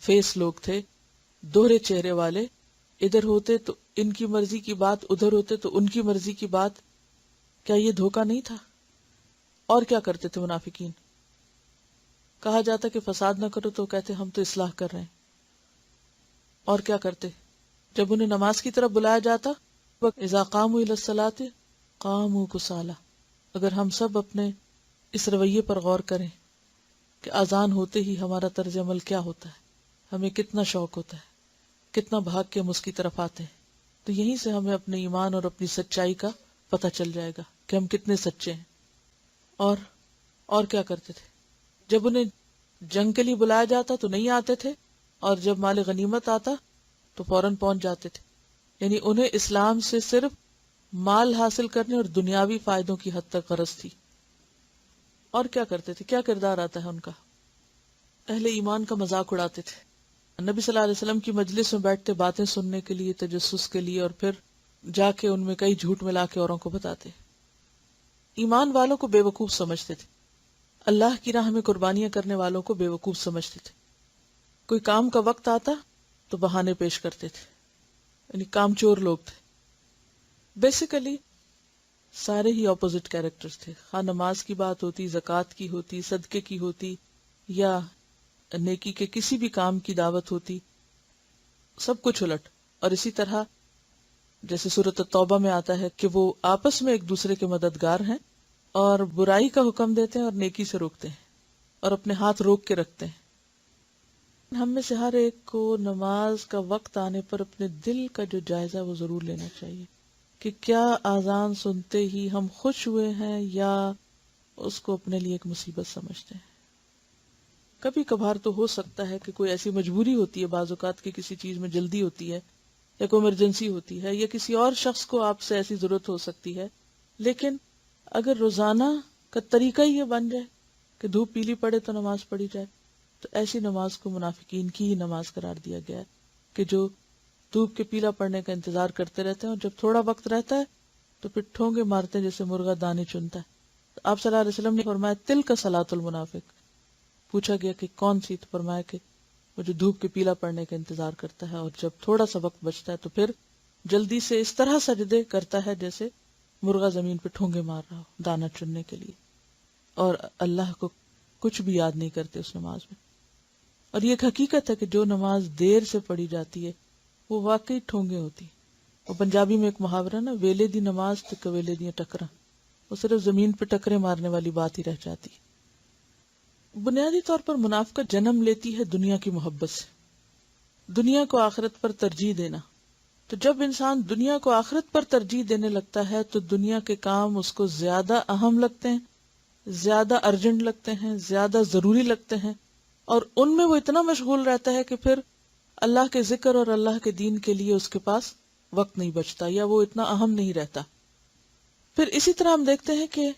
فیس لوگ تھے، دوہرے چہرے والے، ادھر ہوتے تو ان کی مرضی کی بات، ادھر ہوتے تو ان کی مرضی کی بات، کیا یہ دھوکہ نہیں تھا؟ اور کیا کرتے تھے منافقین؟ کہا جاتا کہ فساد نہ کرو تو کہتے ہم تو اصلاح کر رہے ہیں۔ اور کیا کرتے؟ جب انہیں نماز کی طرف بلایا جاتا، اذا قاموا الی الصلاۃ قاموا کسالى۔ اگر ہم سب اپنے اس رویے پر غور کریں کہ اذان ہوتے ہی ہمارا طرز عمل کیا ہوتا ہے، ہمیں کتنا شوق ہوتا ہے، کتنا بھاگ کے ہم اس کی طرف آتے ہیں، تو یہیں سے ہمیں اپنے ایمان اور اپنی سچائی کا پتہ چل جائے گا کہ ہم کتنے سچے ہیں. اور کیا کرتے تھے؟ جب انہیں جنگ کے لیے بلایا جاتا تو نہیں آتے تھے، اور جب مال غنیمت آتا تو فوراً پہنچ جاتے تھے. یعنی انہیں اسلام سے صرف مال حاصل کرنے اور دنیاوی فائدوں کی حد تک غرض تھی. اور کیا کرتے تھے؟ کیا کردار آتا ہے ان کا؟ اہل ایمان کا مذاق اڑاتے تھے. نبی صلی اللہ علیہ وسلم کی مجلس میں بیٹھتے باتیں سننے کے لیے، تجسس کے لیے، اور پھر جا کے ان میں کئی جھوٹ ملا کے اوروں کو بتاتے. ایمان والوں کو بے وقوف سمجھتے تھے، اللہ کی راہ میں قربانیاں کرنے والوں کو بے وقوف سمجھتے تھے. کوئی کام کا وقت آتا تو بہانے پیش کرتے تھے، یعنی کام چور لوگ تھے. بیسیکلی سارے ہی اپوزٹ کیریکٹرز تھے. خواہ نماز کی بات ہوتی، زکوٰۃ کی ہوتی، صدقے کی ہوتی، یا نیکی کے کسی بھی کام کی دعوت ہوتی، سب کچھ الٹ. اور اسی طرح جیسے سورۃ التوبہ میں آتا ہے کہ وہ آپس میں ایک دوسرے کے مددگار ہیں، اور برائی کا حکم دیتے ہیں اور نیکی سے روکتے ہیں، اور اپنے ہاتھ روک کے رکھتے ہیں. ہم میں سے ہر ایک کو نماز کا وقت آنے پر اپنے دل کا جو جائزہ وہ ضرور لینا چاہیے کہ کیا آذان سنتے ہی ہم خوش ہوئے ہیں یا اس کو اپنے لیے ایک مصیبت سمجھتے ہیں. کبھی کبھار تو ہو سکتا ہے کہ کوئی ایسی مجبوری ہوتی ہے، بعض اوقات کی کسی چیز میں جلدی ہوتی ہے، یا کوئی ایمرجنسی ہوتی ہے، یا کسی اور شخص کو آپ سے ایسی ضرورت ہو سکتی ہے. لیکن اگر روزانہ کا طریقہ ہی یہ بن جائے کہ دھوپ پیلی پڑے تو نماز پڑھی جائے، تو ایسی نماز کو منافقین کی ہی نماز قرار دیا گیا ہے کہ جو دھوپ کے پیلا پڑنے کا انتظار کرتے رہتے ہیں، اور جب تھوڑا وقت رہتا ہے تو پھر ٹھونگے مارتے ہیں جیسے مرغا دانے چنتا ہے. تو آپ صلی اللہ علیہ وسلم نے فرمایا تل کا صلاۃ المنافق. پوچھا گیا کہ کون سی؟ تو فرمایا کہ وہ جو دھوپ کے پیلا پڑنے کا انتظار کرتا ہے اور جب تھوڑا سا وقت بچتا ہے تو پھر جلدی سے اس طرح سجدے کرتا ہے جیسے مرغا زمین پہ ٹھونگے مار رہا ہو دانا چننے کے لیے، اور اللہ کو کچھ بھی یاد نہیں کرتے اس نماز میں. اور یہ ایک حقیقت ہے کہ جو نماز دیر سے پڑھی جاتی ہے وہ واقعی ٹھونگے ہوتی. اور پنجابی میں ایک محاورہ نا، ویلے دی نماز تے کویلے دی ٹکرا، وہ صرف زمین پہ ٹکرے مارنے والی بات ہی رہ جاتی. بنیادی طور پر منافقت جنم لیتی ہے دنیا کی محبت سے، دنیا کو آخرت پر ترجیح دینا. تو جب انسان دنیا کو آخرت پر ترجیح دینے لگتا ہے تو دنیا کے کام اس کو زیادہ اہم لگتے ہیں، زیادہ ارجنٹ لگتے ہیں، زیادہ ضروری لگتے ہیں، اور ان میں وہ اتنا مشغول رہتا ہے کہ پھر اللہ کے ذکر اور اللہ کے دین کے لیے اس کے پاس وقت نہیں بچتا، یا وہ اتنا اہم نہیں رہتا. پھر اسی طرح ہم دیکھتے ہیں کہ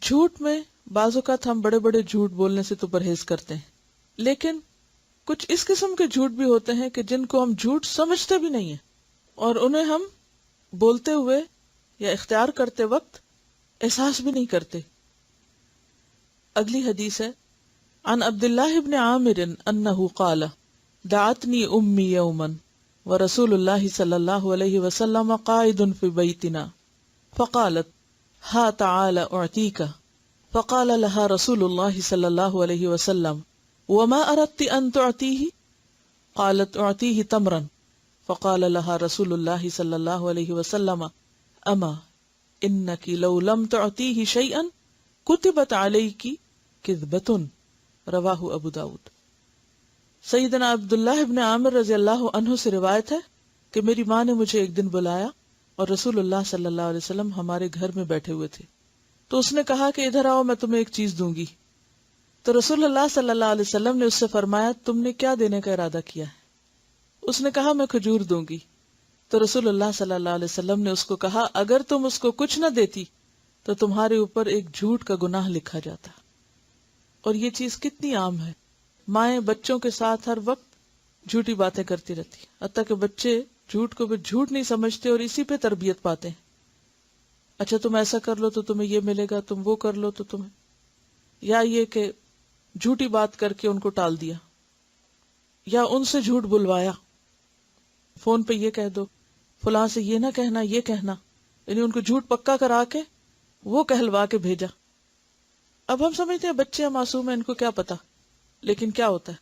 جھوٹ میں بعض اوقات ہم بڑے بڑے جھوٹ بولنے سے تو پرہیز کرتے ہیں، لیکن کچھ اس قسم کے جھوٹ بھی ہوتے ہیں کہ جن کو ہم جھوٹ سمجھتے بھی نہیں ہیں، اور انہیں ہم بولتے ہوئے یا اختیار کرتے وقت احساس بھی نہیں کرتے. اگلی حدیث ہے، عن عبداللہ ابن عامر انہ قال دعتنی امی یوما ورسول اللہ صلی اللہ علیہ وسلم قائد فی بیتنا فقالت ہا تعال اعطیک، فقال لها رسول اللہ صلی اللہ علیہ وسلم وما اردت ان تعطیہ؟ قالت اعطیہ تمرا. فقال لها رسول اللہ صلی اللہ علیہ وسلم اما انک لو لم تعطیہ شیئا کتبت علیک کذبۃ. رواہ ابو داود. سیدنا عبداللہ ابن عامر رضی اللہ عنہ سے روایت ہے کہ میری ماں نے مجھے ایک دن بلایا اور رسول اللہ صلی اللہ علیہ وسلم ہمارے گھر میں بیٹھے ہوئے تھے. تو اس نے کہا کہ ادھر آؤ، میں تمہیں ایک چیز دوں گی. تو رسول اللہ صلی اللہ علیہ وسلم نے اس سے فرمایا تم نے کیا دینے کا ارادہ کیا ہے؟ اس نے کہا میں کھجور دوں گی. تو رسول اللہ صلی اللہ علیہ وسلم نے اس کو کہا اگر تم اس کو کچھ نہ دیتی تو تمہارے اوپر ایک جھوٹ کا گناہ لکھا جاتا. اور یہ چیز کتنی عام ہے، مائیں بچوں کے ساتھ ہر وقت جھوٹی باتیں کرتی رہتی، حتیٰ کہ بچے جھوٹ کو بھی جھوٹ نہیں سمجھتے اور اسی پہ تربیت پاتے ہیں. اچھا تم ایسا کر لو تو تمہیں یہ ملے گا، تم وہ کر لو تو تمہیں، یا یہ کہ جھوٹی بات کر کے ان کو ٹال دیا، یا ان سے جھوٹ بلوایا، فون پہ یہ کہہ دو، فلاں سے یہ نہ کہنا، یہ کہنا، یعنی ان کو جھوٹ پکا کرا کے وہ کہلوا کے بھیجا. اب ہم سمجھتے ہیں بچے معصوم ہیں، ان کو کیا پتا، لیکن کیا ہوتا ہے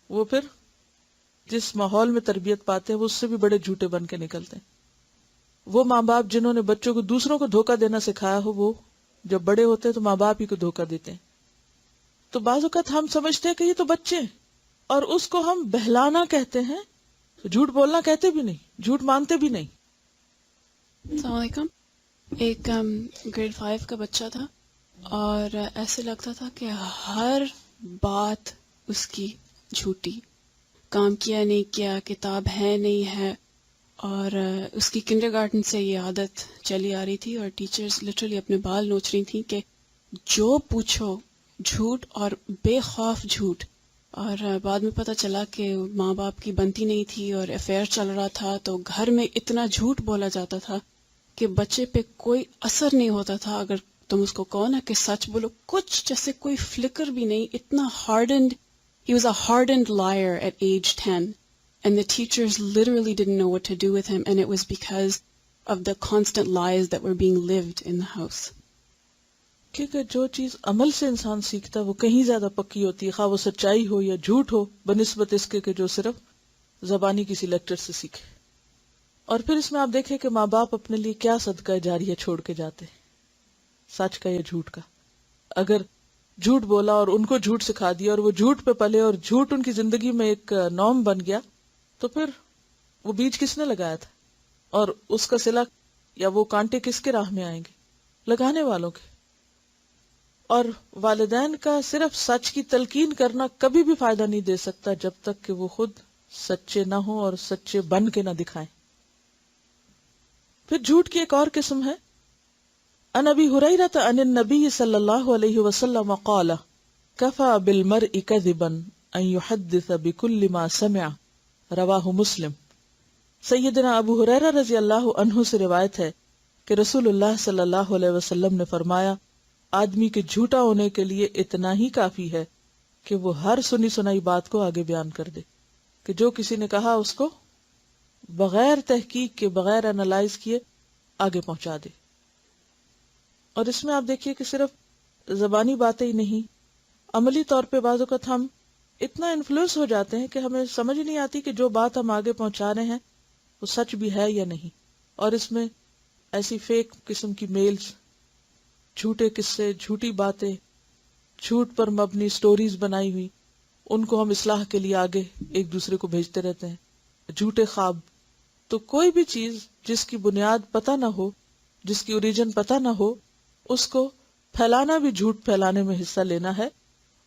وہ پھر جس ماحول میں تربیت پاتے ہیں وہ اس سے بھی بڑے جھوٹے بن کے نکلتے ہیں. وہ ماں باپ جنہوں نے بچوں کو دوسروں کو دھوکہ دینا سکھایا ہو، وہ جب بڑے ہوتے ہیں تو ماں باپ ہی کو دھوکہ دیتے ہیں. تو بعض اوقات ہم سمجھتے ہیں کہ یہ تو بچے ہیں اور اس کو ہم بہلانا کہتے ہیں، جھوٹ بولنا کہتے بھی نہیں، جھوٹ مانتے بھی نہیں. السلام علیکم. ایک گریڈ 5 کا بچہ تھا اور ایسے لگتا تھا کہ ہر بات اس کی جھوٹی، کام کیا نہیں کیا، کتاب ہے نہیں ہے، اور اس کی کنڈر گارڈن سے یہ عادت چلی آ رہی تھی، اور ٹیچرز لٹرلی اپنے بال نوچ رہی تھیں کہ جو پوچھو جھوٹ، اور بے خوف جھوٹ. اور بعد میں پتہ چلا کہ ماں باپ کی بنتی نہیں تھی اور افیئر چل رہا تھا، تو گھر میں اتنا جھوٹ بولا جاتا تھا کہ بچے پہ کوئی اثر نہیں ہوتا تھا اگر تم اس کو کہو نا کہ سچ بولو، کچھ جیسے کوئی فلکر بھی نہیں. اتنا hardened, he was a hardened liar at age 10, and the teachers literally didn't know what to do with him, and it was because of the constant lies that were being lived in the house. کیونکہ جو چیز عمل سے انسان سیکھتا ہے وہ کہیں زیادہ پکی ہوتی ہے، خواہ وہ سچائی ہو یا جھوٹ ہو، بنسبت اس کے کہ جو صرف زبانی کسی لیکچر سے سیکھے. اور پھر اس میں آپ دیکھیں کہ ماں باپ اپنے لیے کیا صدقہ جاریہ چھوڑ کے جاتے ہیں، سچ کا یا جھوٹ کا. اگر جھوٹ بولا اور ان کو جھوٹ سکھا دیا اور وہ جھوٹ پہ پلے اور جھوٹ ان کی زندگی میں ایک نارم بن گیا، تو پھر وہ بیج کس نے لگایا تھا، اور اس کا صلہ یا وہ کانٹے کس کے راہ میں آئیں گے؟ لگانے والوں کے. اور والدین کا صرف سچ کی تلقین کرنا کبھی بھی فائدہ نہیں دے سکتا جب تک کہ وہ خود سچے نہ ہوں اور سچے بن کے نہ دکھائیں. پھر جھوٹ کی ایک اور قسم ہے. عن ابی ہریرہ عن النبی صلی اللہ علیہ وسلم قال کفى بالمرء كذبا ان يحدث بكل ما سمع، رواہ مسلم. سیدنا ابو ہریرہ رضی اللہ عنہ سے روایت ہے کہ رسول اللہ صلی اللہ علیہ وسلم نے فرمایا، آدمی کے جھوٹا ہونے کے لیے اتنا ہی کافی ہے کہ وہ ہر سنی سنائی بات کو آگے بیان کر دے، کہ جو کسی نے کہا اس کو بغیر تحقیق کے، بغیر انالائز کیے آگے پہنچا دے. اور اس میں آپ دیکھیے کہ صرف زبانی باتیں ہی نہیں، عملی طور پہ بعض اوقات ہم اتنا انفلوئنس ہو جاتے ہیں کہ ہمیں سمجھ نہیں آتی کہ جو بات ہم آگے پہنچا رہے ہیں وہ سچ بھی ہے یا نہیں. اور اس میں ایسی فیک قسم کی میلز، جھوٹے قصے، جھوٹی باتیں، جھوٹ پر مبنی سٹوریز بنائی ہوئی، ان کو ہم اصلاح کے لیے آگے ایک دوسرے کو بھیجتے رہتے ہیں، جھوٹے خواب. تو کوئی بھی چیز جس کی بنیاد پتہ نہ ہو، جس کی اوریجن پتہ نہ ہو، اس کو پھیلانا بھی جھوٹ پھیلانے میں حصہ لینا ہے.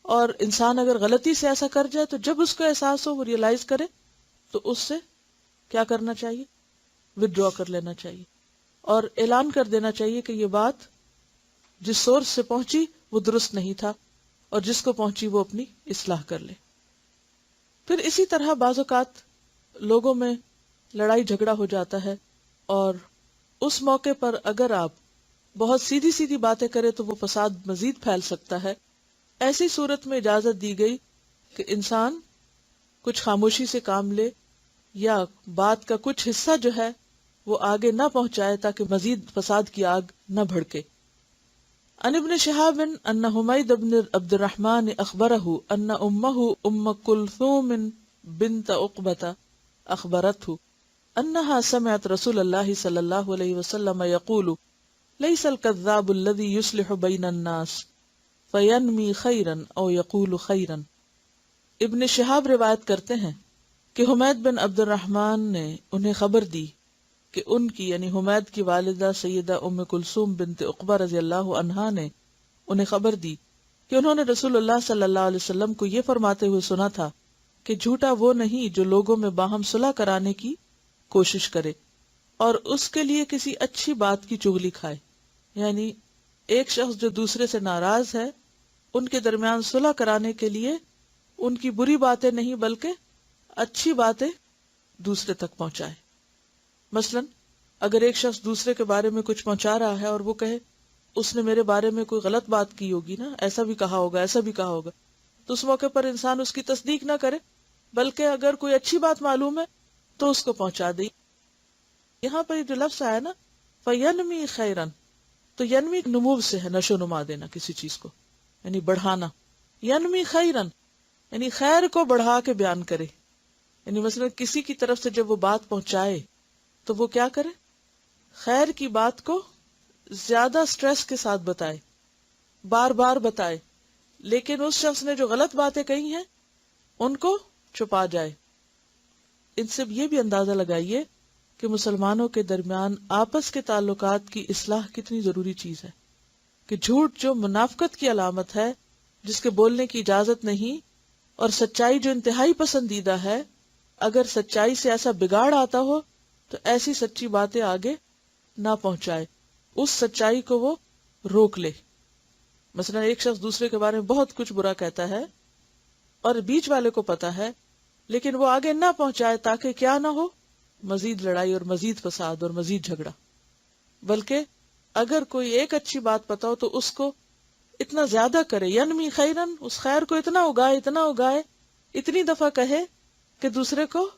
اور انسان اگر غلطی سے ایسا کر جائے تو جب اس کو احساس ہو، وہ ریئلائز کرے، تو اس سے کیا کرنا چاہیے؟ وڈرا کر لینا چاہیے اور اعلان کر دینا چاہیے کہ یہ بات جس سورس سے پہنچی وہ درست نہیں تھا، اور جس کو پہنچی وہ اپنی اصلاح کر لے. پھر اسی طرح بعض اوقات لوگوں میں لڑائی جھگڑا ہو جاتا ہے، اور اس موقع پر اگر آپ بہت سیدھی سیدھی باتیں کریں تو وہ فساد مزید پھیل سکتا ہے. ایسی صورت میں اجازت دی گئی کہ انسان کچھ خاموشی سے کام لے، یا بات کا کچھ حصہ جو ہے وہ آگے نہ پہنچائے تاکہ مزید فساد کی آگ نہ بھڑکے. عن ابن شہاب ان حمید بن عبد الرحمن اخبرہ ان امہ ام کلثوم بنت عقبہ اخبرته انها سمعت رسول اللہ صلی اللہ علیہ وسلم یقول لیس الکذاب الذی یصلح بین الناس فینمی خیرا او یقول خیرا. ابن شہاب روایت کرتے ہیں کہ حمید بن عبد الرحمن نے انہیں خبر دی کہ ان کی یعنی حمید کی والدہ سیدہ ام کلثوم بنت عقبہ رضی اللہ عنہا نے انہیں خبر دی کہ انہوں نے رسول اللہ صلی اللہ علیہ وسلم کو یہ فرماتے ہوئے سنا تھا کہ جھوٹا وہ نہیں جو لوگوں میں باہم صلح کرانے کی کوشش کرے اور اس کے لیے کسی اچھی بات کی چغلی کھائے. یعنی ایک شخص جو دوسرے سے ناراض ہے، ان کے درمیان صلح کرانے کے لیے ان کی بری باتیں نہیں بلکہ اچھی باتیں دوسرے تک پہنچائے. مثلا اگر ایک شخص دوسرے کے بارے میں کچھ پہنچا رہا ہے اور وہ کہے اس نے میرے بارے میں کوئی غلط بات کی ہوگی نا، ایسا بھی کہا ہوگا، ایسا بھی کہا ہوگا، تو اس موقع پر انسان اس کی تصدیق نہ کرے بلکہ اگر کوئی اچھی بات معلوم ہے تو اس کو پہنچا دے. یہاں پر جو لفظ آیا نا فینمی خیرن، تو ینمی نمو سے ہے، نشو نما دینا کسی چیز کو، یعنی بڑھانا. ینمی خیرن یعنی خیر کو بڑھا کے بیان کرے. یعنی مثلا کسی کی طرف سے جب وہ بات پہنچائے تو وہ کیا کرے؟ خیر کی بات کو زیادہ سٹریس کے ساتھ بتائے، بار بار بتائے، لیکن اس شخص نے جو غلط باتیں کہی ہیں ان کو چھپا جائے. ان سے یہ بھی اندازہ لگائیے کہ مسلمانوں کے درمیان آپس کے تعلقات کی اصلاح کتنی ضروری چیز ہے، کہ جھوٹ جو منافقت کی علامت ہے، جس کے بولنے کی اجازت نہیں، اور سچائی جو انتہائی پسندیدہ ہے، اگر سچائی سے ایسا بگاڑ آتا ہو تو ایسی سچی باتیں آگے نہ پہنچائے، اس سچائی کو وہ روک لے۔ مثلا ایک شخص دوسرے کے بارے میں بہت کچھ برا کہتا ہے اور بیچ والے کو پتا ہے، لیکن وہ آگے نہ پہنچائے تاکہ کیا نہ ہو، مزید لڑائی اور مزید فساد اور مزید جھگڑا۔ بلکہ اگر کوئی ایک اچھی بات پتا ہو تو اس کو اتنا زیادہ کرے، ینمی خیرن، اس خیر کو اتنا اگائے، اتنی دفعہ کہے کہ دوسرے کو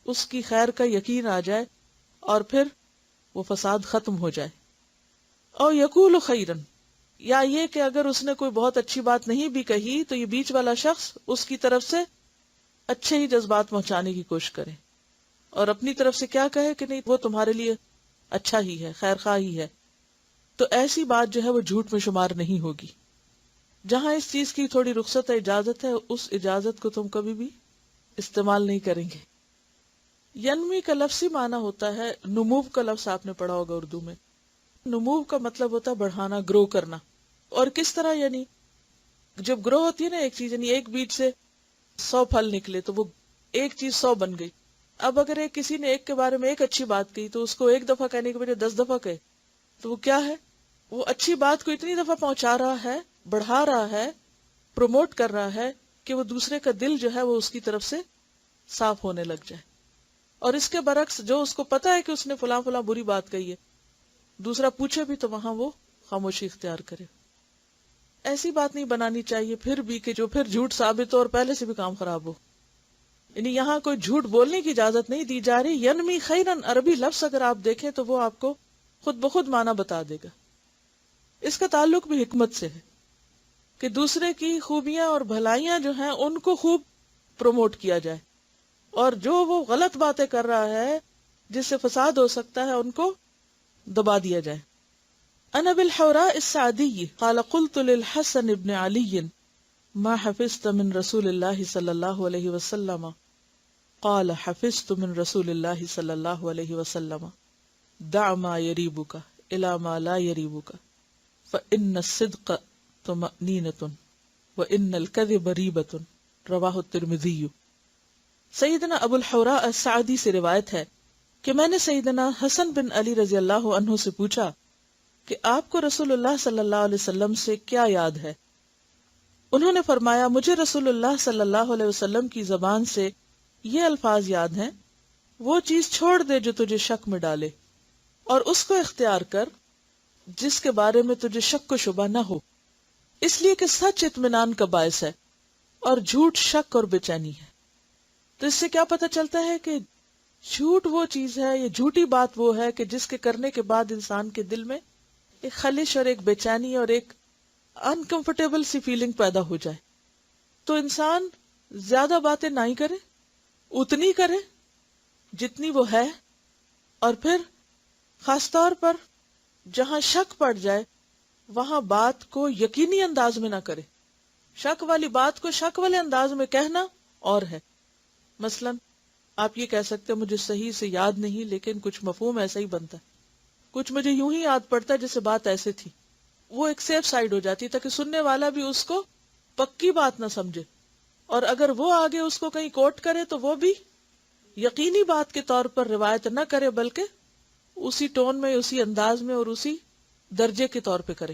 اس کی خیر کا یقین آ جائے اور پھر وہ فساد ختم ہو جائے۔ او یقول خیرن، یا یہ کہ اگر اس نے کوئی بہت اچھی بات نہیں بھی کہی تو یہ بیچ والا شخص اس کی طرف سے اچھے ہی جذبات پہنچانے کی کوشش کرے، اور اپنی طرف سے کیا کہے کہ نہیں وہ تمہارے لیے اچھا ہی ہے، خیر خواہ ہی ہے، تو ایسی بات جو ہے وہ جھوٹ میں شمار نہیں ہوگی۔ جہاں اس چیز کی تھوڑی رخصت ہے، اجازت ہے، اس اجازت کو تم کبھی بھی استعمال نہیں کریں گے۔ ینمی کا لفظی معنی ہوتا ہے، نمو کا لفظ آپ نے پڑھا ہوگا اردو میں۔ نمو کا مطلب ہوتا ہے بڑھانا، گرو کرنا۔ اور کس طرح؟ یعنی جب گرو ہوتی ہے نا ایک چیز، یعنی ایک بیج سے 100 پھل نکلے تو وہ ایک چیز 100 بن گئی۔ اب اگر کسی نے ایک کے بارے میں ایک اچھی بات کہی تو اس کو ایک دفعہ کہنے کے بجائے 10 دفعہ کہے تو وہ کیا ہے؟ وہ اچھی بات کو اتنی دفعہ پہنچا رہا ہے، بڑھا رہا ہے، پروموٹ کر رہا ہے کہ وہ دوسرے کا دل جو ہے وہ اس کی طرف سے صاف ہونے لگ جائے۔ اور اس کے برعکس جو اس کو پتا ہے کہ اس نے فلاں فلاں بری بات کہی ہے، دوسرا پوچھے بھی تو وہاں وہ خاموشی اختیار کرے۔ ایسی بات نہیں بنانی چاہیے پھر بھی کہ جو پھر جھوٹ ثابت ہو اور پہلے سے بھی کام خراب ہو۔ یعنی یہاں کوئی جھوٹ بولنے کی اجازت نہیں دی جا رہی۔ ینمی خیرن عربی لفظ اگر آپ دیکھیں تو وہ آپ کو خود بخود معنی بتا دے گا۔ اس کا تعلق بھی حکمت سے ہے کہ دوسرے کی خوبیاں اور بھلائیاں جو ہیں ان کو خوب پروموٹ کیا جائے، اور جو وہ غلط باتیں کر رہا ہے جس سے فساد ہو سکتا ہے ان کو دبا دیا جائے۔ عن ابی الحوراء السعدی قال قلت للحسن بن علی ما حفظت من رسول اللہ صلی اللہ علیہ وسلم قال حفظت من رسول اللہ صلی اللہ علیہ وسلم دع ما یریبک الى ما لا یریبک فإن الصدق طمأنینۃ وإن الکذب ریبۃ، رواہ الترمذی۔ سیدنا ابو الحوراء السعدی سے روایت ہے کہ میں نے سیدنا حسن بن علی رضی اللہ عنہ سے پوچھا کہ آپ کو رسول اللہ صلی اللہ علیہ وسلم سے کیا یاد ہے؟ انہوں نے فرمایا مجھے رسول اللہ صلی اللہ علیہ وسلم کی زبان سے یہ الفاظ یاد ہیں، وہ چیز چھوڑ دے جو تجھے شک میں ڈالے، اور اس کو اختیار کر جس کے بارے میں تجھے شک و شبہ نہ ہو، اس لیے کہ سچ اطمینان کا باعث ہے اور جھوٹ شک اور بے چینی ہے۔ تو اس سے کیا پتہ چلتا ہے کہ جھوٹ وہ چیز ہے، یہ جھوٹی بات وہ ہے کہ جس کے کرنے کے بعد انسان کے دل میں ایک خلش اور ایک بے چینی اور ایک انکمفرٹیبل سی فیلنگ پیدا ہو جائے۔ تو انسان زیادہ باتیں نہ ہی کرے، اتنی کرے جتنی وہ ہے، اور پھر خاص طور پر جہاں شک پڑ جائے وہاں بات کو یقینی انداز میں نہ کرے۔ شک والی بات کو شک والے انداز میں کہنا اور ہے۔ مثلا آپ یہ کہہ سکتے ہیں مجھے صحیح سے یاد نہیں لیکن کچھ مفہوم ایسا ہی بنتا ہے، کچھ مجھے یوں ہی یاد پڑتا ہے جیسے بات ایسے تھی۔ وہ ایک سیف سائیڈ ہو جاتی تاکہ سننے والا بھی اس کو پکی بات نہ سمجھے، اور اگر وہ آگے اس کو کہیں کوٹ کرے تو وہ بھی یقینی بات کے طور پر روایت نہ کرے بلکہ اسی ٹون میں، اسی انداز میں اور اسی درجے کے طور پہ کرے۔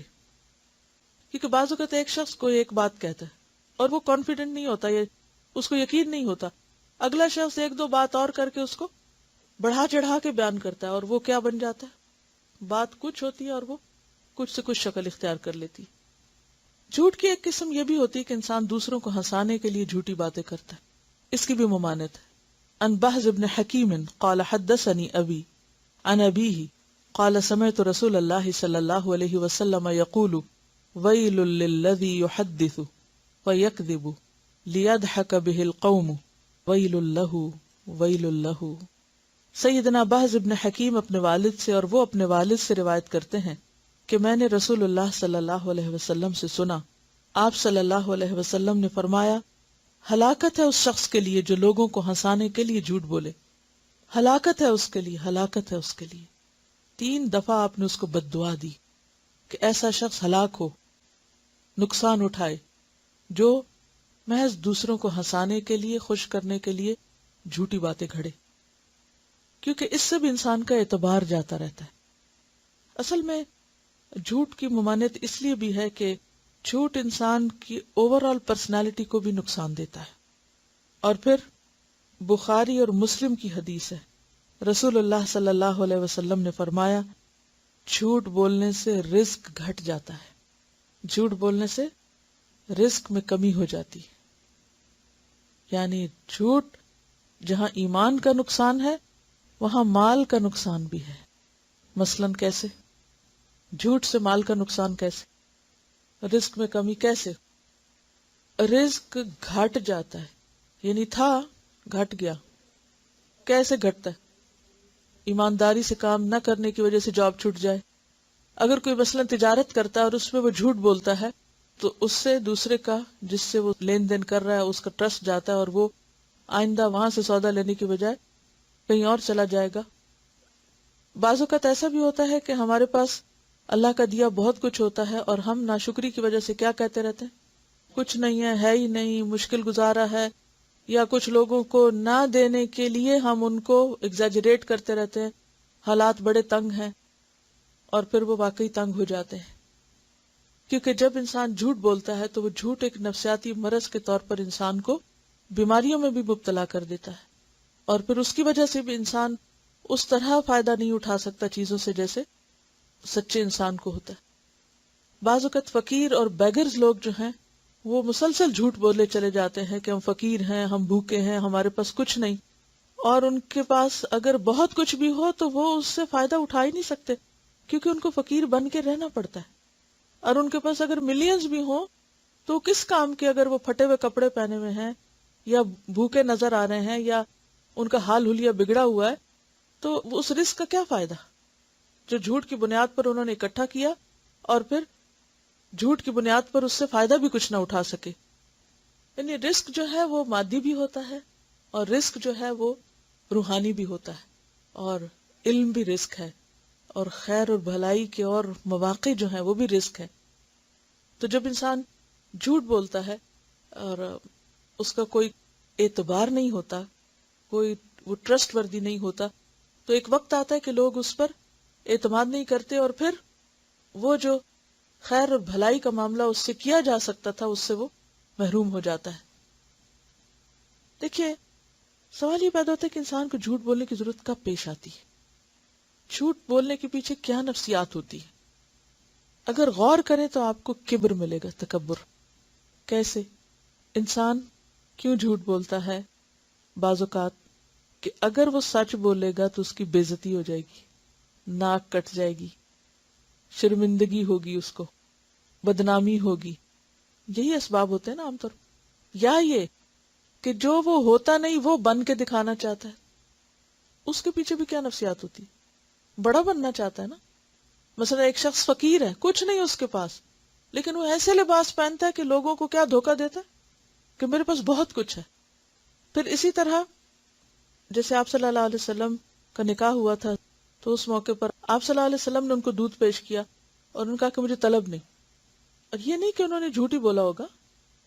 کیونکہ بعض اوقات ایک شخص کوئی ایک بات کہتا ہے اور وہ کانفیڈنٹ نہیں ہوتا، یہ اس کو یقین نہیں ہوتا، اگلا شخص ایک دو بات اور کر کے اس کو بڑھا چڑھا کے بیان کرتا ہے، اور وہ کیا بن جاتا ہے؟ بات کچھ ہوتی ہے اور وہ کچھ سے کچھ شکل اختیار کر لیتی۔ جھوٹ کی ایک قسم یہ بھی ہوتی ہے کہ انسان دوسروں کو ہنسانے کے لیے جھوٹی باتیں کرتا ہے، اس کی بھی ممانعت ہے۔ عن بہز بن حکیم قال حدثني ابی عن ابیہ قال سمعت رسول اللہ صلی اللہ علیہ وسلم یقول ویل للذی یحدث ویکذب لیضحک بہ القوم ویل لہ ویل لہ۔ سیدنا بہز بن حکیم اپنے والد سے اور وہ اپنے والد سے روایت کرتے ہیں کہ میں نے رسول اللہ صلی اللہ علیہ وسلم سے سنا، آپ صلی اللہ علیہ وسلم نے فرمایا ہلاکت ہے اس شخص کے لیے جو لوگوں کو ہنسانے کے لیے جھوٹ بولے، ہلاکت ہے اس کے لیے، ہلاکت ہے اس کے لیے. 3 دفعہ آپ نے اس کو بد دعا دی کہ ایسا شخص ہلاک ہو، نقصان اٹھائے جو محض دوسروں کو ہنسانے کے لیے، خوش کرنے کے لیے جھوٹی باتیں گھڑے، کیونکہ اس سے بھی انسان کا اعتبار جاتا رہتا ہے. اصل میں جھوٹ کی ممانعت اس لیے بھی ہے کہ جھوٹ انسان کی اوور آل پرسنالٹی کو بھی نقصان دیتا ہے. اور پھر بخاری اور مسلم کی حدیث ہے، رسول اللہ صلی اللہ علیہ وسلم نے فرمایا جھوٹ بولنے سے رزق گھٹ جاتا ہے، جھوٹ بولنے سے رزق میں کمی ہو جاتی ہے. یعنی جھوٹ جہاں ایمان کا نقصان ہے وہاں مال کا نقصان بھی ہے. مثلاً کیسے؟ جھوٹ سے مال کا نقصان کیسے؟ رزق میں کمی کیسے؟ رزق گھٹ جاتا ہے، یعنی تھا گھٹ گیا. کیسے گھٹتا ہے؟ ایمانداری سے کام نہ کرنے کی وجہ سے جاب چھوٹ جائے. اگر کوئی مثلاً تجارت کرتا ہے اور اس میں وہ جھوٹ بولتا ہے تو اس سے دوسرے کا جس سے وہ لین دین کر رہا ہے اس کا ٹرسٹ جاتا ہے اور وہ آئندہ وہاں سے سودا لینے کی بجائے کہیں اور چلا جائے گا. بعض اوقات ایسا بھی ہوتا ہے کہ ہمارے پاس اللہ کا دیا بہت کچھ ہوتا ہے اور ہم ناشکری کی وجہ سے کیا کہتے رہتے ہیں؟ کچھ نہیں ہے ہی نہیں، مشکل گزارا ہے، یا کچھ لوگوں کو نہ دینے کے لیے ہم ان کو ایگزیجریٹ کرتے رہتے ہیں، حالات بڑے تنگ ہیں، اور پھر وہ واقعی تنگ ہو جاتے ہیں. کیونکہ جب انسان جھوٹ بولتا ہے تو وہ جھوٹ ایک نفسیاتی مرض کے طور پر انسان کو بیماریوں میں بھی مبتلا کر دیتا ہے، اور پھر اس کی وجہ سے بھی انسان اس طرح فائدہ نہیں اٹھا سکتا چیزوں سے جیسے سچے انسان کو ہوتا ہے. بعض اوقات فقیر اور بیگرز لوگ جو ہیں وہ مسلسل جھوٹ بولے چلے جاتے ہیں کہ ہم فقیر ہیں، ہم بھوکے ہیں، ہمارے پاس کچھ نہیں، اور ان کے پاس اگر بہت کچھ بھی ہو تو وہ اس سے فائدہ اٹھا ہی نہیں سکتے کیونکہ ان کو فقیر بن کے رہنا پڑتا ہے. اور ان کے پاس اگر ملینز بھی ہوں تو کس کام کے اگر وہ پھٹے ہوئے کپڑے پہنے ہوئے ہیں یا بھوکے نظر آ رہے ہیں یا ان کا حال حلیہ بگڑا ہوا ہے تو اس رزق کا کیا فائدہ جو جھوٹ کی بنیاد پر انہوں نے اکٹھا کیا اور پھر جھوٹ کی بنیاد پر اس سے فائدہ بھی کچھ نہ اٹھا سکے. یعنی رزق جو ہے وہ مادی بھی ہوتا ہے اور رزق جو ہے وہ روحانی بھی ہوتا ہے، اور علم بھی رزق ہے، اور خیر اور بھلائی کے اور مواقع جو ہیں وہ بھی رزق ہے. تو جب انسان جھوٹ بولتا ہے اور اس کا کوئی اعتبار نہیں ہوتا، کوئی وہ ٹرسٹ وردی نہیں ہوتا، تو ایک وقت آتا ہے کہ لوگ اس پر اعتماد نہیں کرتے اور پھر وہ جو خیر اور بھلائی کا معاملہ اس سے کیا جا سکتا تھا اس سے وہ محروم ہو جاتا ہے. دیکھیے سوال یہ پیدا ہوتا ہے کہ انسان کو جھوٹ بولنے کی ضرورت کب پیش آتی ہے؟ جھوٹ بولنے کے پیچھے کیا نفسیات ہوتی ہے؟ اگر غور کریں تو آپ کو کبر ملے گا، تکبر. کیسے؟ انسان کیوں جھوٹ بولتا ہے بعض اوقات کہ اگر وہ سچ بولے گا تو اس کی بے عزتی ہو جائے گی، ناک کٹ جائے گی، شرمندگی ہوگی، اس کو بدنامی ہوگی. یہی اسباب ہوتے ہیں نا عام طور پر. یا یہ کہ جو وہ ہوتا نہیں وہ بن کے دکھانا چاہتا ہے، اس کے پیچھے بھی کیا نفسیات ہوتی ہے؟ بڑا بننا چاہتا ہے نا. مثلا ایک شخص فقیر ہے، کچھ نہیں اس کے پاس، لیکن وہ ایسے لباس پہنتا ہے کہ لوگوں کو کیا دھوکہ دیتا ہے کہ میرے پاس بہت کچھ ہے. پھر اسی طرح جیسے آپ صلی اللہ علیہ وسلم کا نکاح ہوا تھا تو اس موقع پر آپ صلی اللہ علیہ وسلم نے ان کو دودھ پیش کیا اور انہوں نے کہا کہ مجھے طلب نہیں. اور یہ نہیں کہ انہوں نے جھوٹ ہی بولا ہوگا،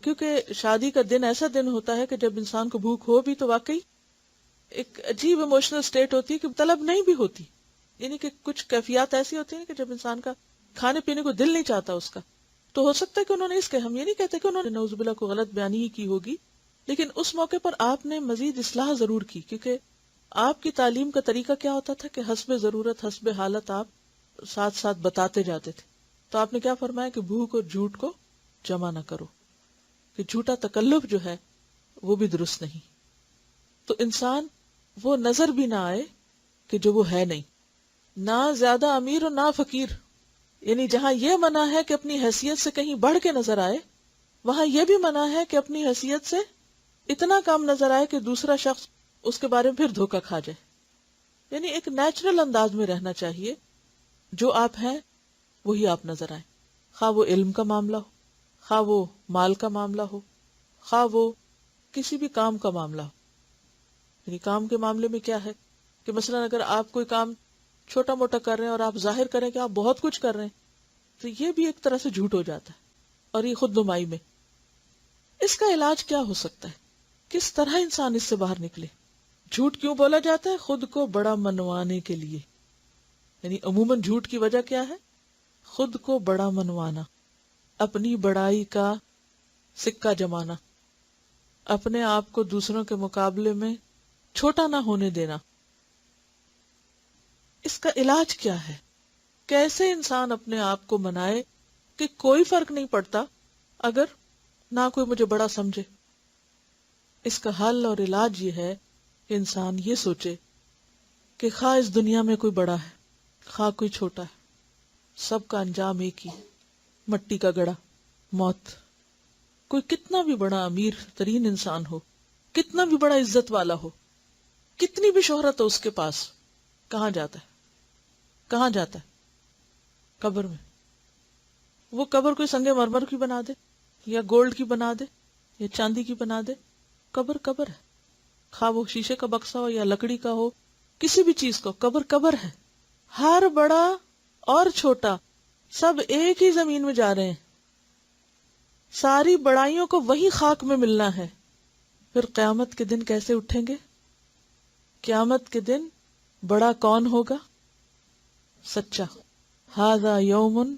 کیونکہ شادی کا دن ایسا دن ہوتا ہے کہ جب انسان کو بھوک ہو بھی تو واقعی ایک عجیب ایموشنل سٹیٹ ہوتی ہے کہ طلب نہیں بھی ہوتی. یعنی کہ کچھ کیفیات ایسی ہوتی ہیں کہ جب انسان کا کھانے پینے کو دل نہیں چاہتا اس کا، تو ہو سکتا ہے کہ انہوں نے اس کے، ہم یہ نہیں کہتے کہ انہوں نے نعوذ باللہ کو غلط بیانی ہی کی ہوگی، لیکن اس موقع پر آپ نے مزید اصلاح ضرور کی، کیونکہ آپ کی تعلیم کا طریقہ کیا ہوتا تھا کہ حسب ضرورت حسب حالت آپ ساتھ ساتھ بتاتے جاتے تھے. تو آپ نے کیا فرمایا کہ بھوک اور جھوٹ کو جمع نہ کرو، کہ جھوٹا تکلف جو ہے وہ بھی درست نہیں. تو انسان وہ نظر بھی نہ آئے کہ جو وہ ہے نہیں، نہ زیادہ امیر اور نہ فقیر. یعنی جہاں یہ منع ہے کہ اپنی حیثیت سے کہیں بڑھ کے نظر آئے، وہاں یہ بھی منع ہے کہ اپنی حیثیت سے اتنا کم نظر آئے کہ دوسرا شخص اس کے بارے میں پھر دھوکہ کھا جائے. یعنی ایک نیچرل انداز میں رہنا چاہیے، جو آپ ہیں وہی آپ نظر آئیں، خواہ وہ علم کا معاملہ ہو، خواہ وہ مال کا معاملہ ہو، خواہ وہ کسی بھی کام کا معاملہ ہو. یعنی کام کے معاملے میں کیا ہے کہ مثلا اگر آپ کوئی کام چھوٹا موٹا کر رہے ہیں اور آپ ظاہر کریں کہ آپ بہت کچھ کر رہے ہیں تو یہ بھی ایک طرح سے جھوٹ ہو جاتا ہے، اور یہ خود نمائی میں۔ اس کا علاج کیا ہو سکتا ہے؟ کس طرح انسان اس سے باہر نکلے؟ جھوٹ کیوں بولا جاتا ہے؟ خود کو بڑا منوانے کے لیے، یعنی عموماً جھوٹ کی وجہ کیا ہے؟ خود کو بڑا منوانا، اپنی بڑائی کا سکہ جمانا، اپنے آپ کو دوسروں کے مقابلے میں چھوٹا نہ ہونے دینا۔ اس کا علاج کیا ہے؟ کیسے انسان اپنے آپ کو منائے کہ کوئی فرق نہیں پڑتا اگر نہ کوئی مجھے بڑا سمجھے؟ اس کا حل اور علاج یہ ہے کہ انسان یہ سوچے کہ خواہ اس دنیا میں کوئی بڑا ہے خواہ کوئی چھوٹا ہے، سب کا انجام ایک ہی، مٹی کا گڑا، موت۔ کوئی کتنا بھی بڑا امیر ترین انسان ہو، کتنا بھی بڑا عزت والا ہو، کتنی بھی شہرت ہو اس کے پاس، کہاں جاتا ہے؟ کہاں جاتا ہے؟ قبر میں۔ وہ قبر کوئی سنگ مرمر کی بنا دے یا گولڈ کی بنا دے یا چاندی کی بنا دے، قبر قبر ہے، خواہ وہ شیشے کا بکسا ہو یا لکڑی کا ہو، کسی بھی چیز کو، قبر قبر ہے۔ ہر بڑا اور چھوٹا سب ایک ہی زمین میں جا رہے ہیں، ساری بڑائیوں کو وہی خاک میں ملنا ہے۔ پھر قیامت کے دن کیسے اٹھیں گے؟ قیامت کے دن بڑا کون ہوگا؟ سچا۔ ھذا یوم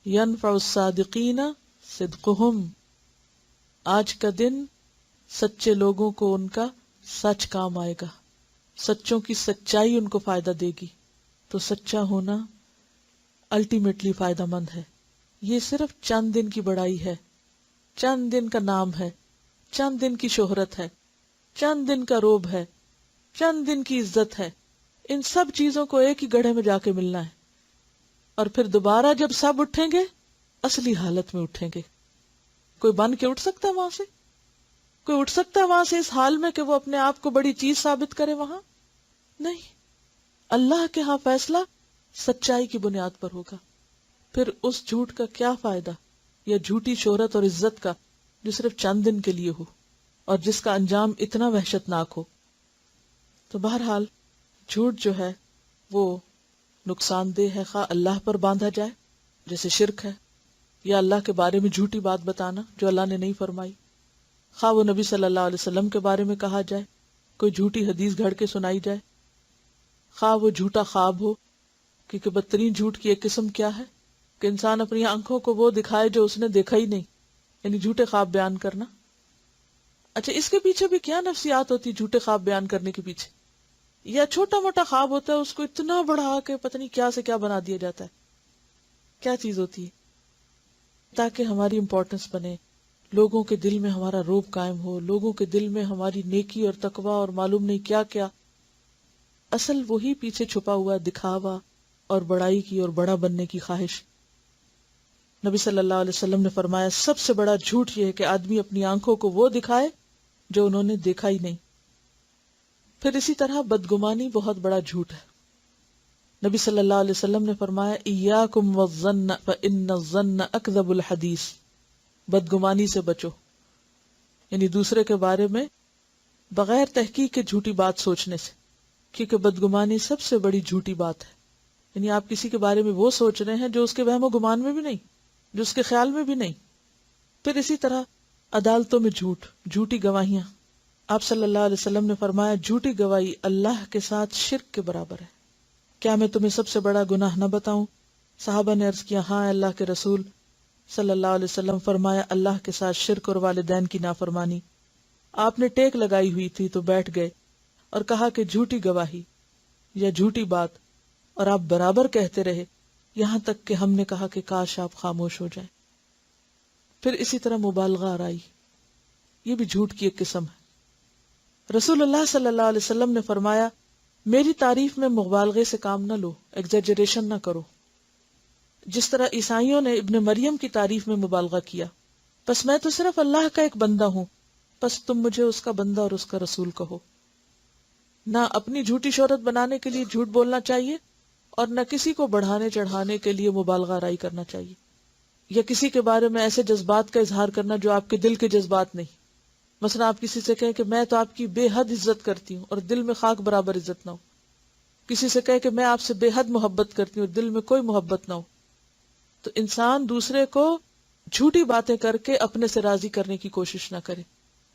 ینفع الصادقین صدقہم، آج کا دن سچے لوگوں کو ان کا سچ کام آئے گا، سچوں کی سچائی ان کو فائدہ دے گی۔ تو سچا ہونا الٹیمیٹلی فائدہ مند ہے۔ یہ صرف چند دن کی بڑائی ہے، چند دن کا نام ہے، چند دن کی شہرت ہے، چند دن کا روب ہے، چند دن کی عزت ہے۔ ان سب چیزوں کو ایک ہی گڑھے میں جا کے ملنا ہے، اور پھر دوبارہ جب سب اٹھیں گے اصلی حالت میں اٹھیں گے۔ کوئی بن کے اٹھ سکتا ہے وہاں سے؟ کوئی اٹھ سکتا ہے وہاں سے اس حال میں کہ وہ اپنے آپ کو بڑی چیز ثابت کرے؟ وہاں نہیں۔ اللہ کے ہاں فیصلہ سچائی کی بنیاد پر ہوگا۔ پھر اس جھوٹ کا کیا فائدہ، یا جھوٹی شہرت اور عزت کا جو صرف چند دن کے لیے ہو اور جس کا انجام اتنا وحشتناک ہو۔ تو بہرحال جھوٹ جو ہے وہ نقصان دہ ہے، خواہ اللہ پر باندھا جائے جیسے شرک ہے، یا اللہ کے بارے میں جھوٹی بات بتانا جو اللہ نے نہیں فرمائی، خواہ وہ نبی صلی اللہ علیہ وسلم کے بارے میں کہا جائے، کوئی جھوٹی حدیث گھڑ کے سنائی جائے، خواہ وہ جھوٹا خواب ہو، کیونکہ بدترین جھوٹ کی ایک قسم کیا ہے کہ انسان اپنی آنکھوں کو وہ دکھائے جو اس نے دیکھا ہی نہیں، یعنی جھوٹے خواب بیان کرنا۔ اچھا، اس کے پیچھے بھی کیا نفسیات ہوتی جھوٹے خواب بیان کرنے کے پیچھے؟ یا چھوٹا موٹا خواب ہوتا ہے اس کو اتنا بڑھا کے پتہ نہیں کیا سے کیا بنا دیا جاتا ہے، کیا چیز ہوتی ہے؟ تاکہ ہماری امپورٹنس بنے، لوگوں کے دل میں ہمارا روب قائم ہو، لوگوں کے دل میں ہماری نیکی اور تقوی اور معلوم نہیں کیا کیا۔ اصل وہی پیچھے چھپا ہوا دکھاوا اور بڑائی کی اور بڑا بننے کی خواہش۔ نبی صلی اللہ علیہ وسلم نے فرمایا سب سے بڑا جھوٹ یہ ہے کہ آدمی اپنی آنکھوں کو وہ دکھائے جو انہوں نے دیکھا ہی نہیں۔ پھر اسی طرح بدگمانی بہت بڑا جھوٹ ہے۔ نبی صلی اللہ علیہ وسلم نے فرمایا ایاکم والظن فإن الظن اکذب الحدیث، بدگمانی سے بچو، یعنی دوسرے کے بارے میں بغیر تحقیق کے جھوٹی بات سوچنے سے، کیونکہ بدگمانی سب سے بڑی جھوٹی بات ہے۔ یعنی آپ کسی کے بارے میں وہ سوچ رہے ہیں جو اس کے وہم و گمان میں بھی نہیں، جو اس کے خیال میں بھی نہیں۔ پھر اسی طرح عدالتوں میں جھوٹ، جھوٹی گواہیاں۔ آپ صلی اللہ علیہ وسلم نے فرمایا جھوٹی گواہی اللہ کے ساتھ شرک کے برابر ہے۔ کیا میں تمہیں سب سے بڑا گناہ نہ بتاؤں؟ صحابہ نے عرض کیا ہاں اللہ کے رسول صلی اللہ علیہ وسلم۔ فرمایا اللہ کے ساتھ شرک اور والدین کی نافرمانی۔ آپ نے ٹیک لگائی ہوئی تھی تو بیٹھ گئے اور کہا کہ جھوٹی گواہی یا جھوٹی بات، اور آپ برابر کہتے رہے یہاں تک کہ ہم نے کہا کہ کاش آپ خاموش ہو جائیں۔ پھر اسی طرح مبالغہ آرائی، یہ بھی جھوٹ کی ایک قسم ہے۔ رسول اللہ صلی اللہ علیہ وسلم نے فرمایا میری تعریف میں مبالغے سے کام نہ لو، ایگزیجریشن نہ کرو، جس طرح عیسائیوں نے ابن مریم کی تعریف میں مبالغہ کیا۔ بس میں تو صرف اللہ کا ایک بندہ ہوں، بس تم مجھے اس کا بندہ اور اس کا رسول کہو۔ نہ اپنی جھوٹی شہرت بنانے کے لیے جھوٹ بولنا چاہیے، اور نہ کسی کو بڑھانے چڑھانے کے لیے مبالغہ آرائی کرنا چاہیے، یا کسی کے بارے میں ایسے جذبات کا اظہار کرنا جو آپ کے دل کے جذبات نہیں۔ مثلا آپ کسی سے کہیں کہ میں تو آپ کی بے حد عزت کرتی ہوں، اور دل میں خاک برابر عزت نہ ہو، کسی سے کہے کہ میں آپ سے بے حد محبت کرتی ہوں اور دل میں کوئی محبت نہ ہو، تو انسان دوسرے کو جھوٹی باتیں کر کے اپنے سے راضی کرنے کی کوشش نہ کرے.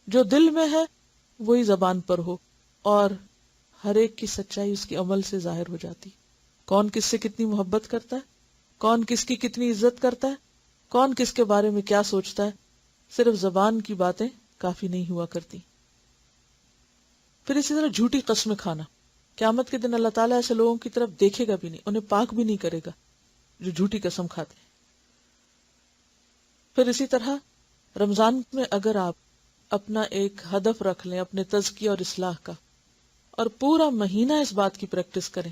جو دل میں ہے وہی زبان پر ہو، اور ہر ایک کی سچائی اس کے عمل سے ظاہر ہو جاتی. کون کس سے کتنی محبت کرتا ہے، کون کس کی کتنی عزت کرتا ہے، کون کس کے بارے میں کیا سوچتا ہے، صرف زبان کی باتیں کافی نہیں ہوا کرتی. پھر اسی طرح جھوٹی قسمیں کھانا. قیامت کے دن اللہ تعالیٰ ایسے لوگوں کی طرف دیکھے گا بھی نہیں، انہیں پاک بھی نہیں کرے گا جو جھوٹی قسم کھاتے ہیں. پھر اسی طرح رمضان میں اگر آپ اپنا ایک ہدف رکھ لیں اپنے تزکیہ اور اصلاح کا، اور پورا مہینہ اس بات کی پریکٹس کریں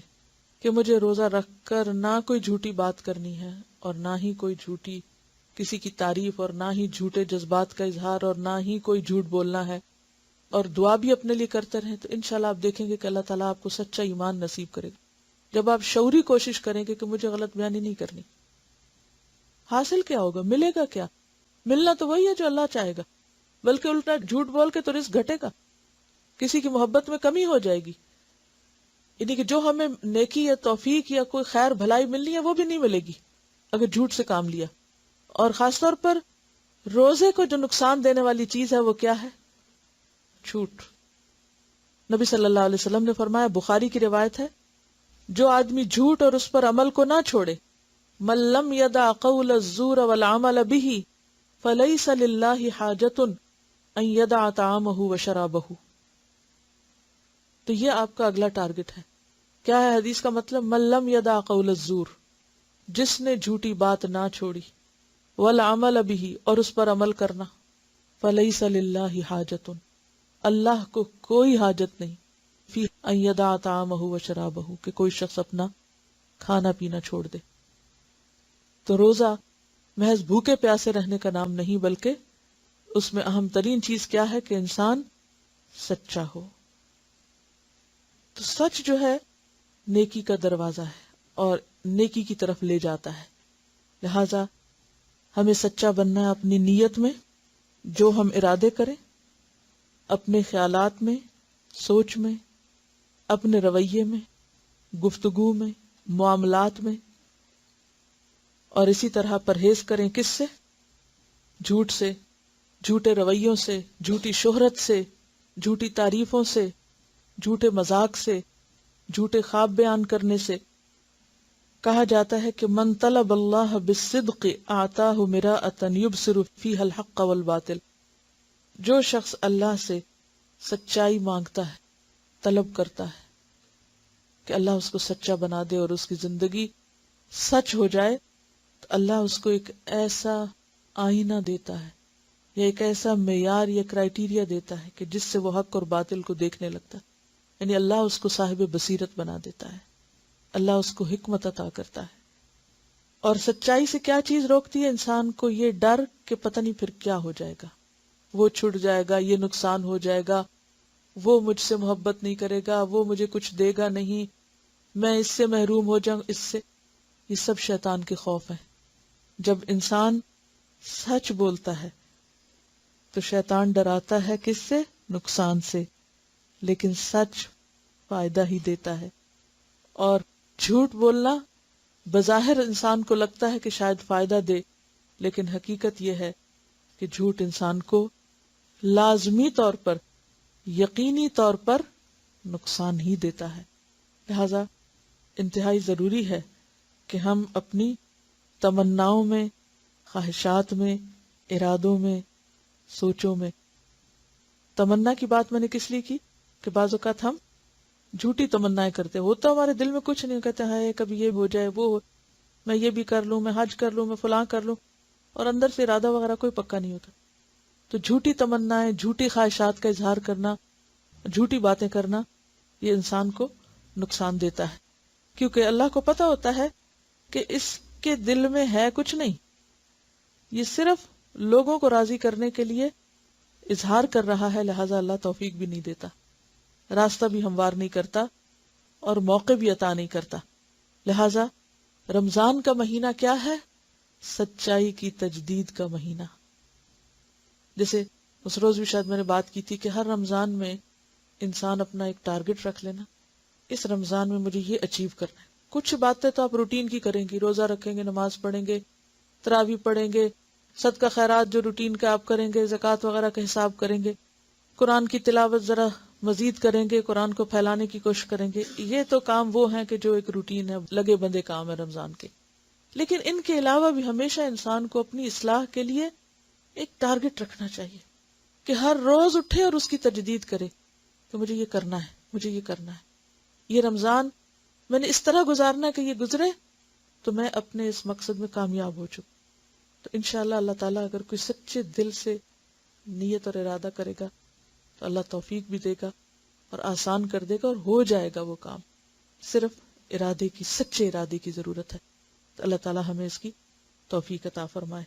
کہ مجھے روزہ رکھ کر نہ کوئی جھوٹی بات کرنی ہے، اور نہ ہی کوئی جھوٹی کسی کی تعریف، اور نہ ہی جھوٹے جذبات کا اظہار، اور نہ ہی کوئی جھوٹ بولنا ہے، اور دعا بھی اپنے لیے کرتے رہیں، تو انشاءاللہ آپ دیکھیں گے کہ اللہ تعالیٰ آپ کو سچا ایمان نصیب کرے گا. جب آپ شعوری کوشش کریں گے کہ مجھے غلط بیانی نہیں کرنی، حاصل کیا ہوگا، ملے گا کیا؟ ملنا تو وہی ہے جو اللہ چاہے گا، بلکہ الٹا جھوٹ بول کے تو رزق گھٹے گا، کسی کی محبت میں کمی ہو جائے گی. یعنی کہ جو ہمیں نیکی یا توفیق یا کوئی خیر بھلائی ملنی ہے وہ بھی نہیں ملے گی اگر جھوٹ سے کام لیا. اور خاص طور پر روزے کو جو نقصان دینے والی چیز ہے وہ کیا ہے؟ جھوٹ. نبی صلی اللہ علیہ وسلم نے فرمایا، بخاری کی روایت ہے، جو آدمی جھوٹ اور اس پر عمل کو نہ چھوڑے، من لم یدع قول الزور والعمل به فلیس للہ حاجۃ ان یدع طعامہ وشرابہ. تو یہ آپ کا اگلا ٹارگٹ ہے. کیا ہے حدیث کا مطلب؟ من لم یدع قول الزور، جس نے جھوٹی بات نہ چھوڑی، والعمل به، اور اس پر عمل کرنا، فلیس للہ حاجۃ، اللہ کو کوئی حاجت نہیں، فی ان یدع طعامہ وشرابہ، کہ کوئی شخص اپنا کھانا پینا چھوڑ دے. تو روزہ محض بھوکے پیاسے رہنے کا نام نہیں، بلکہ اس میں اہم ترین چیز کیا ہے کہ انسان سچا ہو. تو سچ جو ہے نیکی کا دروازہ ہے اور نیکی کی طرف لے جاتا ہے. لہذا ہمیں سچا بننا ہے اپنی نیت میں، جو ہم ارادے کریں، اپنے خیالات میں، سوچ میں، اپنے رویے میں، گفتگو میں، معاملات میں. اور اسی طرح پرہیز کریں کس سے؟ جھوٹ سے، جھوٹے رویوں سے، جھوٹی شہرت سے، جھوٹی تعریفوں سے، جھوٹے مذاق سے، جھوٹے خواب بیان کرنے سے. کہا جاتا ہے کہ من طلب اللہ بالصدق اعطاہ مراءۃ یبصر فیہا الحق والباطل. جو شخص اللہ سے سچائی مانگتا ہے، طلب کرتا ہے کہ اللہ اس کو سچا بنا دے اور اس کی زندگی سچ ہو جائے، تو اللہ اس کو ایک ایسا آئینہ دیتا ہے یا ایک ایسا معیار یا کرائیٹیریا دیتا ہے کہ جس سے وہ حق اور باطل کو دیکھنے لگتا ہے. یعنی اللہ اس کو صاحب بصیرت بنا دیتا ہے، اللہ اس کو حکمت عطا کرتا ہے. اور سچائی سے کیا چیز روکتی ہے انسان کو؟ یہ ڈر کہ پتہ نہیں پھر کیا ہو جائے گا، وہ چھٹ جائے گا، یہ نقصان ہو جائے گا، وہ مجھ سے محبت نہیں کرے گا، وہ مجھے کچھ دے گا نہیں، میں اس سے محروم ہو جاؤں، اس سے. یہ سب شیطان کے خوف ہیں. جب انسان سچ بولتا ہے تو شیطان ڈراتا ہے کس سے؟ نقصان سے. لیکن سچ فائدہ ہی دیتا ہے. اور جھوٹ بولنا بظاہر انسان کو لگتا ہے کہ شاید فائدہ دے، لیکن حقیقت یہ ہے کہ جھوٹ انسان کو لازمی طور پر، یقینی طور پر نقصان ہی دیتا ہے. لہذا انتہائی ضروری ہے کہ ہم اپنی تمناؤں میں، خواہشات میں، ارادوں میں، سوچوں میں. تمنا کی بات میں نے کس لیے کی کہ بعض اوقات ہم جھوٹی تمنائیں کرتے، ہوتا ہمارے دل میں کچھ نہیں، کہتے ہیں کبھی یہ ہو جائے، وہ میں یہ بھی کر لوں، میں حج کر لوں، میں فلاں کر لوں، اور اندر سے ارادہ وغیرہ کوئی پکا نہیں ہوتا. تو جھوٹی تمنائیں، جھوٹی خواہشات کا اظہار کرنا، جھوٹی باتیں کرنا، یہ انسان کو نقصان دیتا ہے. کیونکہ اللہ کو پتا ہوتا ہے کہ اس کے دل میں ہے کچھ نہیں، یہ صرف لوگوں کو راضی کرنے کے لیے اظہار کر رہا ہے. لہٰذا اللہ توفیق بھی نہیں دیتا، راستہ بھی ہموار نہیں کرتا، اور موقع بھی عطا نہیں کرتا. لہٰذا رمضان کا مہینہ کیا ہے؟ سچائی کی تجدید کا مہینہ. جیسے اس روز بھی شاید میں نے بات کی تھی کہ ہر رمضان میں انسان اپنا ایک ٹارگٹ رکھ لینا، اس رمضان میں مجھے یہ اچیو کرنا ہے. کچھ باتیں تو آپ روٹین کی کریں گی، روزہ رکھیں گے، نماز پڑھیں گے، تراویح پڑھیں گے، صدقہ خیرات جو روٹین کا آپ کریں گے، زکوٰۃ وغیرہ کا حساب کریں گے، قرآن کی تلاوت ذرا مزید کریں گے، قرآن کو پھیلانے کی کوشش کریں گے. یہ تو کام وہ ہیں کہ جو ایک روٹین ہے، لگے بندے کام ہے رمضان کے. لیکن ان کے علاوہ بھی ہمیشہ انسان کو اپنی اصلاح کے لیے ایک ٹارگٹ رکھنا چاہیے کہ ہر روز اٹھے اور اس کی تجدید کرے کہ مجھے یہ کرنا ہے، مجھے یہ کرنا ہے. یہ رمضان میں نے اس طرح گزارنا ہے کہ یہ گزرے تو میں اپنے اس مقصد میں کامیاب ہو چکا. تو انشاءاللہ اللہ تعالیٰ اگر کوئی سچے دل سے نیت اور ارادہ کرے گا تو اللہ توفیق بھی دے گا اور آسان کر دے گا اور ہو جائے گا وہ کام. صرف ارادے کی، سچے ارادے کی ضرورت ہے. تو اللہ تعالیٰ ہمیں اس کی توفیق عطا فرمائے.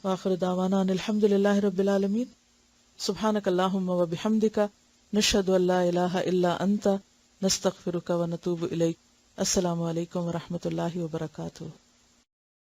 وآخر دعوانا ان الحمد للہ رب العالمین. سبحانک اللہم و بحمدک، نشہد ان لا الہ الا انت، نستغفرک و نتوب الیک. السلام علیکم و رحمۃ اللہ وبرکاتہ.